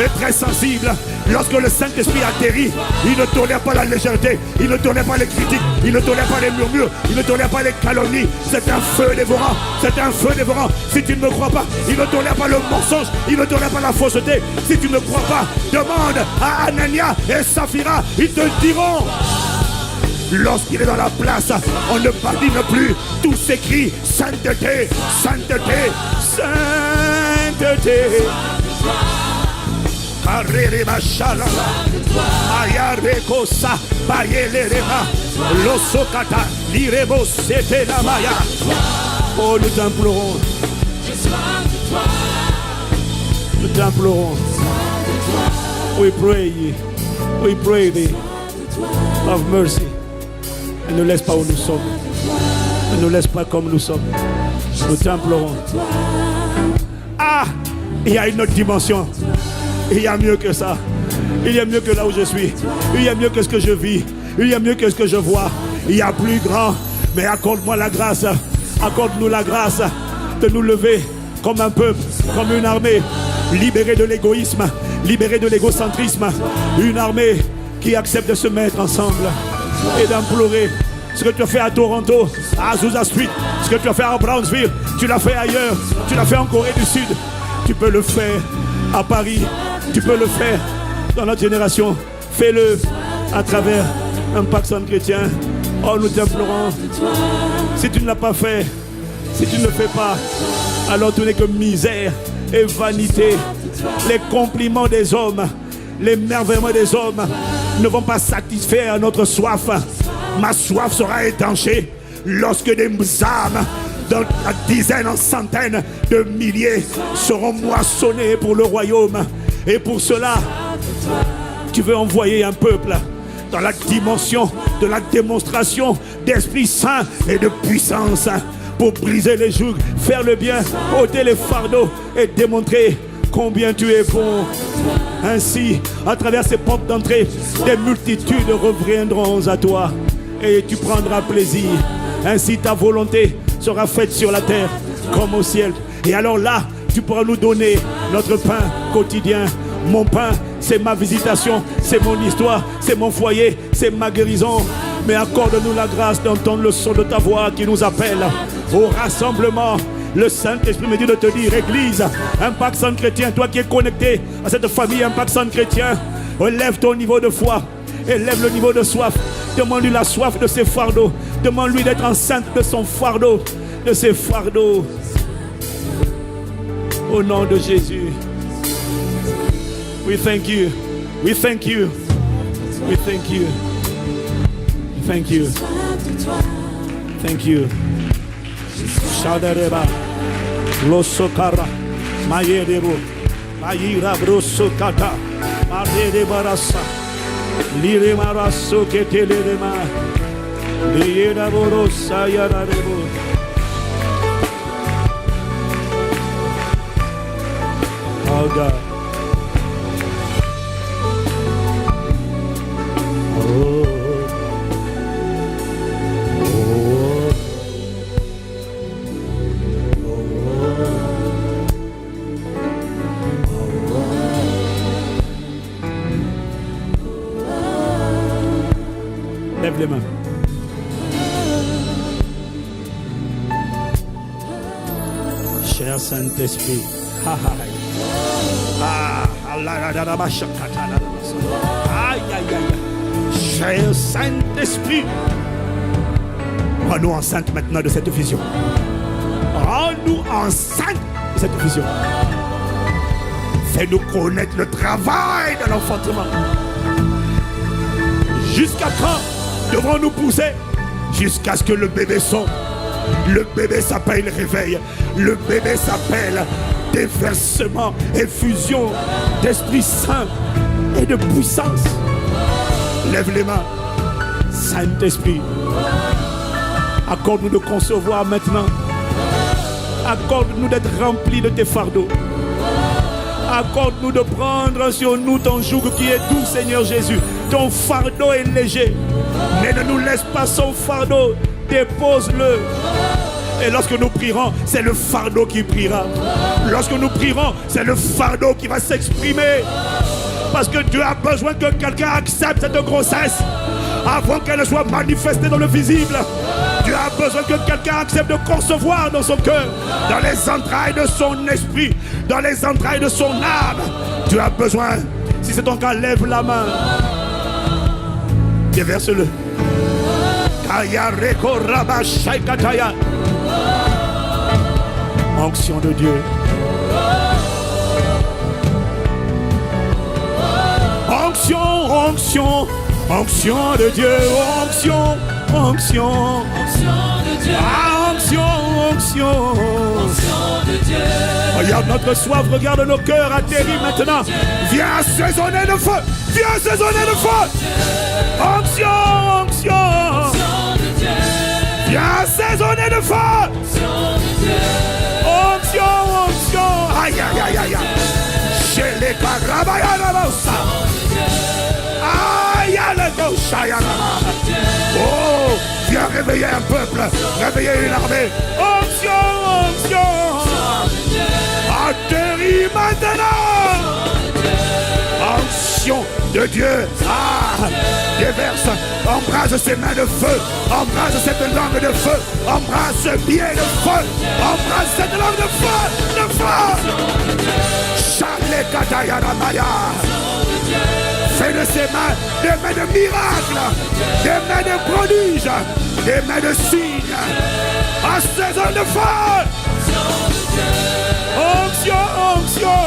est très sensible. Lorsque le Saint-Esprit atterrit, il ne tolère pas la légèreté, il ne tolère pas les critiques, il ne tolère pas les murmures, il ne tolère pas les calomnies. C'est un feu dévorant, c'est un feu dévorant. Si tu ne me crois pas, il ne tolère pas le mensonge, il ne tolère pas la fausseté. Si tu ne crois pas, demande à Anania et Saphira, ils te diront. Lorsqu'il est dans la place, on ne badine plus. Tout s'écrit sainteté, sainteté, sainteté. Arereba shalala, ayarekosa, bayelereba, losokata, lirebo sete la maya. Oh, nous t'implorons. Nous t'implorons. We pray thee, have mercy. Ne nous laisse pas où nous sommes. Ne nous laisse pas comme nous sommes. Nous t'implorons. Ah, il y a une autre dimension. Il y a mieux que ça. Il y a mieux que là où je suis. Il y a mieux que ce que je vis. Il y a mieux que ce que je vois. Il y a plus grand. Mais accorde-moi la grâce. Accorde-nous la grâce de nous lever comme un peuple, comme une armée, libérée de l'égoïsme, libérée de l'égocentrisme. Une armée qui accepte de se mettre ensemble et d'implorer. Ce que tu as fait à Toronto, à Azusa Street, ce que tu as fait à Brownsville, tu l'as fait ailleurs, tu l'as fait en Corée du Sud. Tu peux le faire à Paris, tu peux le faire dans notre génération. Fais-le à travers Impact Centre Chrétien. Oh, nous t'implorons. Si tu ne l'as pas fait, si tu ne le fais pas, alors tout n'est que misère et vanité. Les compliments des hommes, les merveillements des hommes ne vont pas satisfaire notre soif. Ma soif sera étanchée lorsque des âmes, dans dizaines, en centaines de milliers, seront moissonnés pour le royaume. Et pour cela, tu veux envoyer un peuple dans la dimension de la démonstration d'Esprit Saint et de puissance pour briser les jougs, faire le bien, ôter les fardeaux et démontrer combien tu es bon. Ainsi, à travers ces portes d'entrée, des multitudes reviendront à toi et tu prendras plaisir. Ainsi, ta volonté sera faite sur la terre comme au ciel. Et alors là, tu pourras nous donner notre pain quotidien. Mon pain, c'est ma visitation, c'est mon histoire, c'est mon foyer, c'est ma guérison. Mais accorde-nous la grâce d'entendre le son de ta voix qui nous appelle au rassemblement. Le Saint-Esprit me dit de te dire, Église, Impact Centre Chrétien, toi qui es connecté à cette famille Impact Centre Chrétien, élève ton niveau de foi, élève le niveau de soif. Demande-lui la soif de ses fardeaux. Demande-lui d'être enceinte de son fardeau, de ses fardeaux. Au nom de Jésus. We thank you. We thank you. We thank you. Thank you. Thank you. Shadareba. Losokara. Mayerebo. Mayira brosokata. Madere barasa. Lire maraso ketelema. Liyera borosa yararebo. Oh God. Lève les mains. Cher Saint-Esprit. Cher Saint-Esprit. Rends-nous enceinte maintenant de cette vision. Rends-nous enceinte de cette vision. Fais-nous connaître le travail de l'enfantement. Jusqu'à quand devrons-nous pousser? Jusqu'à ce que le bébé sonne. Le bébé s'appelle réveil. Le bébé s'appelle déversement, effusion d'Esprit Saint et de puissance. Lève les mains. Saint-Esprit, accorde-nous de concevoir maintenant. Accorde-nous d'être remplis de tes fardeaux. Accorde-nous de prendre sur nous ton joug qui est doux, Seigneur Jésus. Ton fardeau est léger. Mais ne nous laisse pas son fardeau. Dépose-le. Et lorsque nous prierons, c'est le fardeau qui priera. Lorsque nous prierons, c'est le fardeau qui va s'exprimer. Parce que Dieu a besoin que quelqu'un accepte cette grossesse avant qu'elle ne soit manifestée dans le visible. Dieu a besoin que quelqu'un accepte de concevoir dans son cœur, dans les entrailles de son esprit, dans les entrailles de son âme. Dieu a besoin. Si c'est ton cas, lève la main. Déverse-le. Ayareko Rabashaikataya. Onction de Dieu. Onction, onction, onction de Dieu. Onction, onction. Ah, onction, onction. Regarde notre soif, regarde nos cœurs atterris maintenant. Viens assaisonner le feu. Viens assaisonner le feu. Onction, onction. Viens assaisonner le feu. Onction, onction. Aïe, aïe, aïe, aïe. Chez les Karabayanabosa. Aïe, aïe, aïe. Oh, viens réveiller un peuple. Réveiller une armée. Onction, onction. Atterris maintenant. Onction de Dieu. Ah, déverse, embrase ses mains de feu, embrase cette langue de feu, embrase ce pied de feu, embrase cette langue de feu, de feu. Chale Katayaramaya. Fais de ses mains des mains de miracles, des mains de prodiges, des mains de signes. Assaisonne de feu. Onction, onction.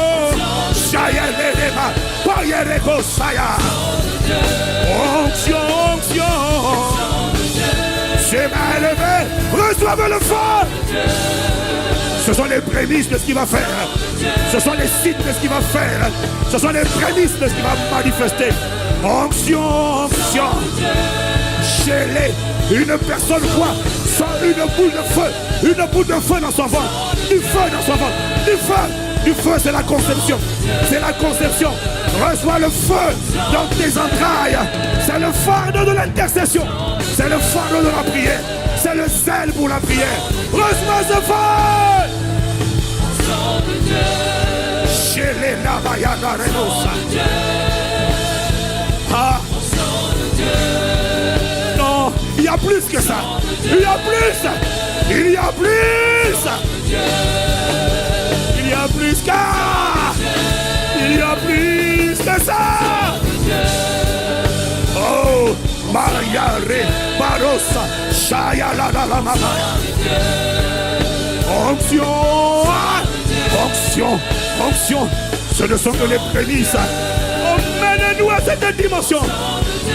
Shayelema, Payereko Saya. Onction, onction. Ses mains élevées, reçoivent le feu. Ce sont les prémices de ce qu'il va faire. Ce sont les signes de ce qu'il va faire. Ce sont les prémices de ce qu'il va manifester. Onction, onction. Chez les, une personne voit sans une boule de feu. Une boule de feu dans son ventre. Du feu dans son ventre. Du feu. Du feu, c'est la conception. C'est la conception. Reçois le feu dans tes entrailles. C'est le fardeau de l'intercession. C'est le fardeau de la prière. C'est le sel pour la prière. Reçois ce feu. Chez les Nabayana Renosa. Ah. Non, il y a plus que ça. Il y a plus. Il y a plus. Il y a plus qu'à. Il y a plus que ça. Oh, Maria Re Barossa Shaya la la la mamaya. Onction, onction, onction. Ce ne sont que les prémices. Emmène-nous à cette dimension.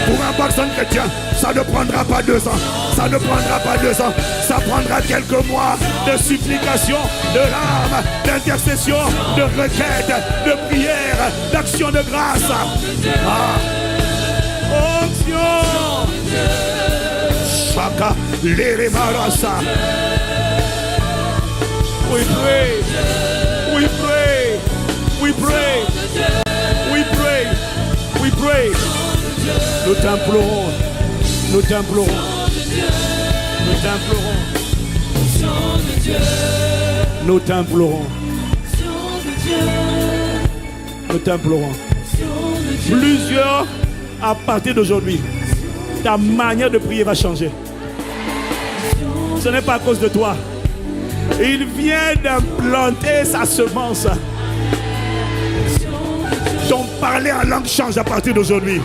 Pour un personne chrétien, ça ne prendra pas 2 ans. Ça ne prendra pas 2 ans. Ça prendra quelques mois de supplication, de larmes, d'intercession, de requête, de prière, d'action de grâce. Ah. Onction. Shaka Leremarasa. We pray. We pray. We pray. We pray. We pray. Nous t'implorons. Nous t'implorons. Nous t'implorons. Nous t'implorons. Nous t'implorons. Plusieurs, à partir d'aujourd'hui, ta manière de prier va changer. Ce n'est pas à cause de toi. Il vient d'implanter sa semence. Ton parler en langue change à partir d'aujourd'hui.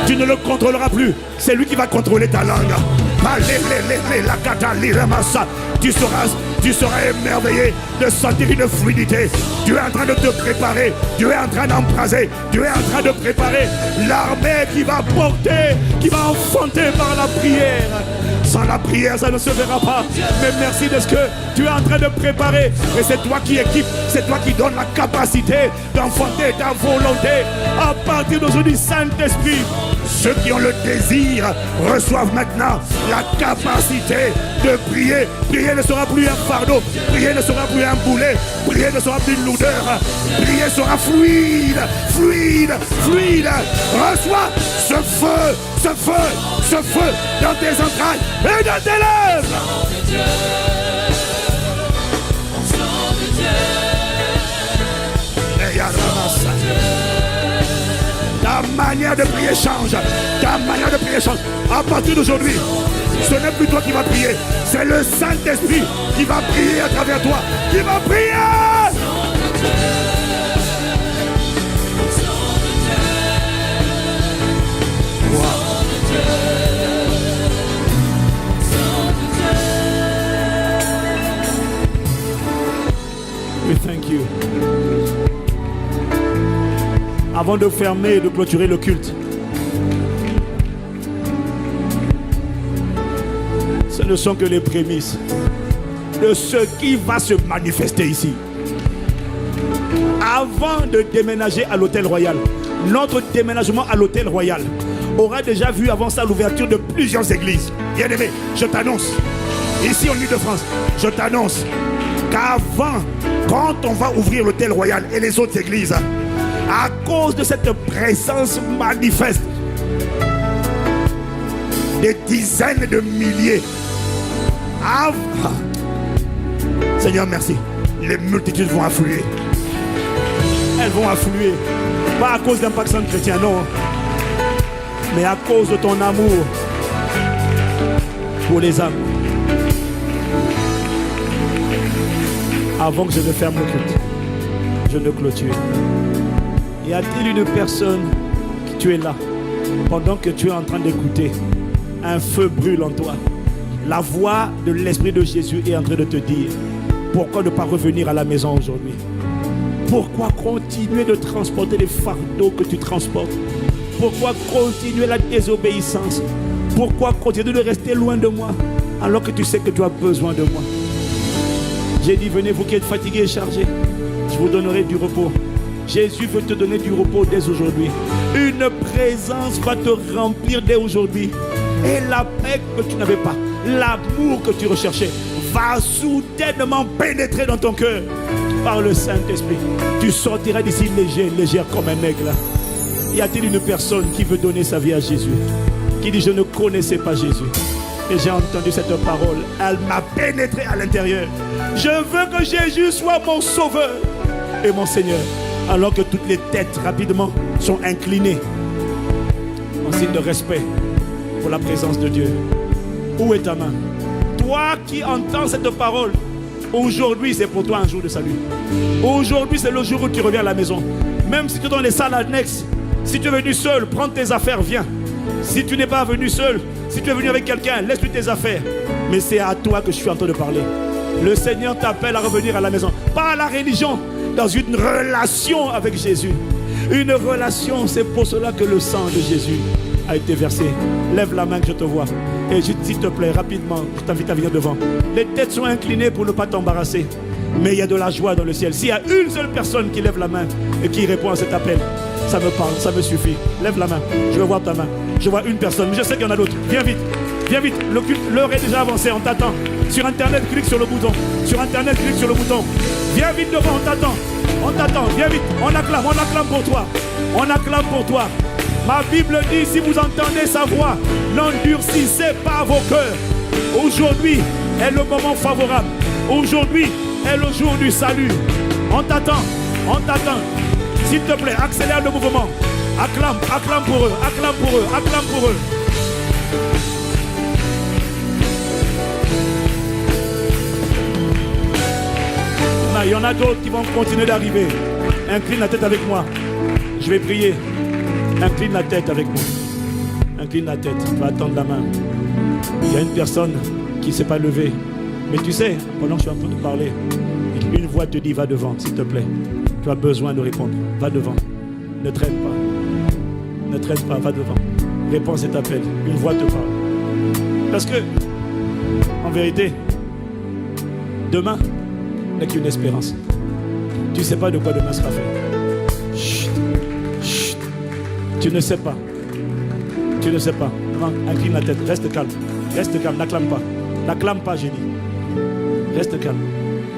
Tu ne le contrôleras plus. C'est lui qui va contrôler ta langue. Tu seras émerveillé de sentir une fluidité. Dieu est en train de te préparer. Dieu est en train d'embraser. Dieu est en train de préparer l'armée qui va porter, qui va enfanter par la prière. Sans la prière, ça ne se verra pas. Mais merci de ce que tu es en train de préparer. Et c'est toi qui équipe, c'est toi qui donne la capacité d'enfanter ta volonté. À partir d'aujourd'hui, Saint-Esprit, ceux qui ont le désir reçoivent maintenant la capacité de prier. Prier ne sera plus un fardeau. Prier ne sera plus un boulet. Prier ne sera plus une lourdeur. Prier sera fluide, fluide, fluide. Reçois ce feu, ce feu, ce feu dans tes entrailles et dans tes lèvres. Ta manière de prier change. Ta manière de prier change. À partir d'aujourd'hui, ce n'est plus toi qui vas prier. C'est le Saint-Esprit qui va prier à travers toi. Qui va prier. We thank you. Avant de fermer et de clôturer le culte, ce ne sont que les prémices de ce qui va se manifester ici. Avant de déménager à l'Hôtel Royal, notre déménagement à l'Hôtel Royal aura déjà vu avant ça l'ouverture de plusieurs églises. Bien-aimé, je t'annonce, ici en Ile-de-France, je t'annonce qu'avant, quand on va ouvrir l'Hôtel Royal et les autres églises, à cause de cette présence manifeste, des dizaines de milliers, Seigneur, merci, les multitudes vont affluer. Elles vont affluer, pas à cause d'Impact Centre Chrétien, non, mais à cause de ton amour pour les âmes. Avant que je ne ferme le culte, je ne clôture. Y a-t-il une personne qui tu es là, pendant que tu es en train d'écouter, un feu brûle en toi, la voix de l'Esprit de Jésus est en train de te dire, pourquoi ne pas revenir à la maison aujourd'hui? Pourquoi continuer de transporter les fardeaux que tu transportes? Pourquoi continuer la désobéissance? Pourquoi continuer de rester loin de moi alors que tu sais que tu as besoin de moi? J'ai dit, venez vous qui êtes fatigués et chargés, je vous donnerai du repos. Jésus veut te donner du repos dès aujourd'hui. Une présence va te remplir dès aujourd'hui. Et la paix que tu n'avais pas, l'amour que tu recherchais, va soudainement pénétrer dans ton cœur par le Saint-Esprit. Tu sortiras d'ici léger, légère comme un aigle. Y a-t-il une personne qui veut donner sa vie à Jésus, qui dit, je ne connaissais pas Jésus, et j'ai entendu cette parole, elle m'a pénétré à l'intérieur. Je veux que Jésus soit mon sauveur et mon Seigneur. Alors que toutes les têtes rapidement sont inclinées en signe de respect pour la présence de Dieu. Où est ta main? Toi qui entends cette parole, aujourd'hui c'est pour toi un jour de salut. Aujourd'hui c'est le jour où tu reviens à la maison. Même si tu es dans les salles annexes, si tu es venu seul, prends tes affaires, viens. Si tu n'es pas venu seul, si tu es venu avec quelqu'un, laisse-lui tes affaires. Mais c'est à toi que je suis en train de parler. Le Seigneur t'appelle à revenir à la maison, pas à la religion, dans une relation avec Jésus. Une relation, c'est pour cela que le sang de Jésus a été versé. Lève la main que je te vois. Et s'il te plaît, rapidement, je t'invite à venir devant. Les têtes sont inclinées pour ne pas t'embarrasser. Mais il y a de la joie dans le ciel. S'il y a une seule personne qui lève la main et qui répond à cet appel, ça me parle, ça me suffit. Lève la main, je veux voir ta main. Je vois une personne, mais je sais qu'il y en a d'autres. Viens vite, viens vite. L'heure est déjà avancée, on t'attend. Sur Internet, clique sur le bouton. Sur Internet, clique sur le bouton. Viens vite devant, on t'attend. On t'attend, viens vite. On acclame pour toi. On acclame pour toi. Ma Bible dit, si vous entendez sa voix, n'endurcissez pas vos cœurs. Aujourd'hui est le moment favorable. Aujourd'hui est le jour du salut. On t'attend, on t'attend. S'il te plaît, accélère le mouvement. Acclame, acclame pour eux, acclame pour eux, acclame pour eux. Il y en a d'autres qui vont continuer d'arriver. Incline la tête avec moi. Je vais prier. Incline la tête avec moi. Incline la tête. Tu vas attendre la main. Il y a une personne qui ne s'est pas levée. Mais tu sais, pendant que je suis en train de parler, une voix te dit, va devant, s'il te plaît. Tu as besoin de répondre. Va devant. Ne traîne pas. Ne traîne pas, va devant. Réponds à cet appel. Une voix te parle. Parce que, en vérité, demain n'est qu'une espérance. Tu ne sais pas de quoi demain sera fait. Chut, chut. Tu ne sais pas. Tu ne sais pas. Incline la tête. Reste calme. Reste calme. N'acclame pas. N'acclame pas, j'ai dit. Reste calme.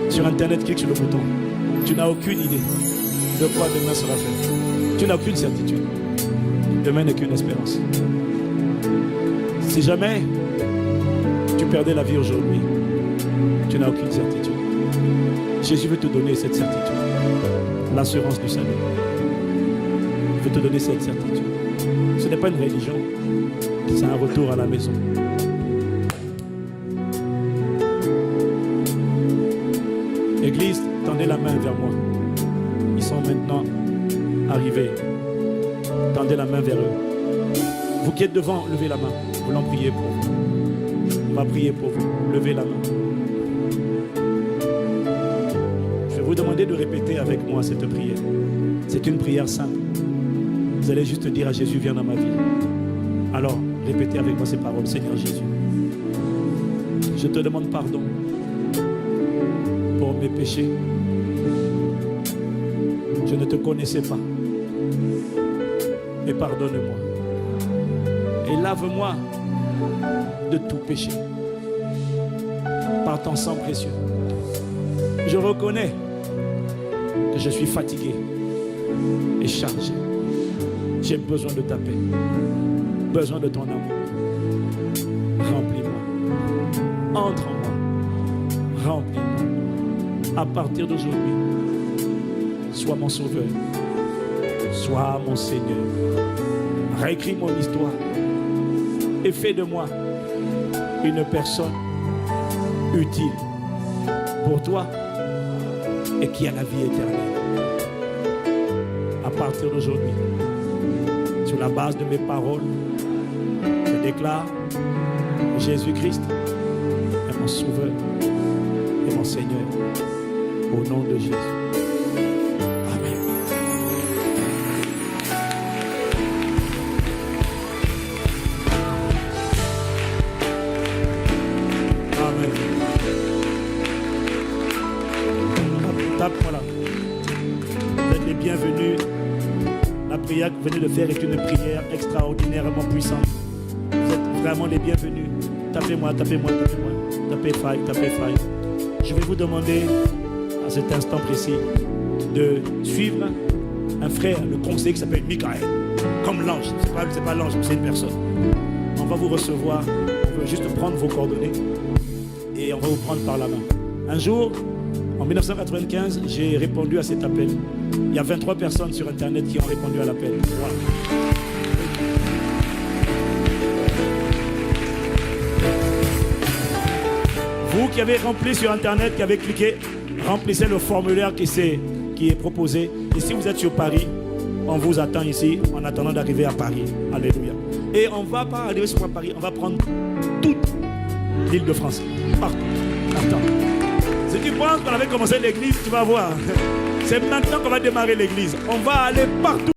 Sur Internet, clique sur le bouton. Tu n'as aucune idée de quoi demain sera fait. Tu n'as aucune certitude. Demain n'est qu'une espérance. Si jamais tu perdais la vie aujourd'hui, tu n'as aucune certitude. Jésus veut te donner cette certitude. L'assurance du salut. Il veut te donner cette certitude. Ce n'est pas une religion. C'est un retour à la maison. Église, tendez la main vers moi. Ils sont maintenant arrivés. Tendez la main vers eux. Vous qui êtes devant, levez la main. Nous voulons prier pour vous. On va prier pour vous. Levez la main. Je vous demander de répéter avec moi cette prière. C'est une prière simple. Vous allez juste dire à Jésus, viens dans ma vie. Alors, répétez avec moi ces paroles. Seigneur Jésus, je te demande pardon pour mes péchés. Je ne te connaissais pas. Et pardonne-moi. Et lave-moi de tout péché. Par ton sang précieux. Je reconnais que je suis fatigué et chargé. J'ai besoin de ta paix. Besoin de ton amour. Remplis-moi. Entre en moi. Remplis-moi. À partir d'aujourd'hui, sois mon sauveur. Sois mon Seigneur. Réécris mon histoire. Et fais de moi une personne utile pour toi et qui a la vie éternelle. À partir d'aujourd'hui, sur la base de mes paroles, je déclare que Jésus-Christ est mon sauveur et mon Seigneur. Au nom de Jésus. Amen. Amen. Tape-moi là. Vous êtes les bienvenus. La prière que vous venez de faire est une prière extraordinairement puissante. Vous êtes vraiment les bienvenus. Tapez-moi, tapez-moi, tapez-moi. Tapez five, tapez five. Je vais vous demander à cet instant précis de suivre un frère, le conseiller qui s'appelle Michael. Comme l'ange. C'est pas l'ange, c'est une personne. On va vous recevoir. On va juste prendre vos coordonnées et on va vous prendre par la main. Un jour, en 1995, j'ai répondu à cet appel. Il y a 23 personnes sur Internet qui ont répondu à l'appel. Voilà. Vous qui avez rempli sur Internet, qui avez cliqué, remplissez le formulaire qui est proposé. Et si vous êtes sur Paris, on vous attend ici en attendant d'arriver à Paris. Alléluia. Et on ne va pas arriver sur Paris, on va prendre toute l'île de France. Partout. Attends. Si tu penses qu'on avait commencé l'église, tu vas voir. C'est maintenant qu'on va démarrer l'église. On va aller partout.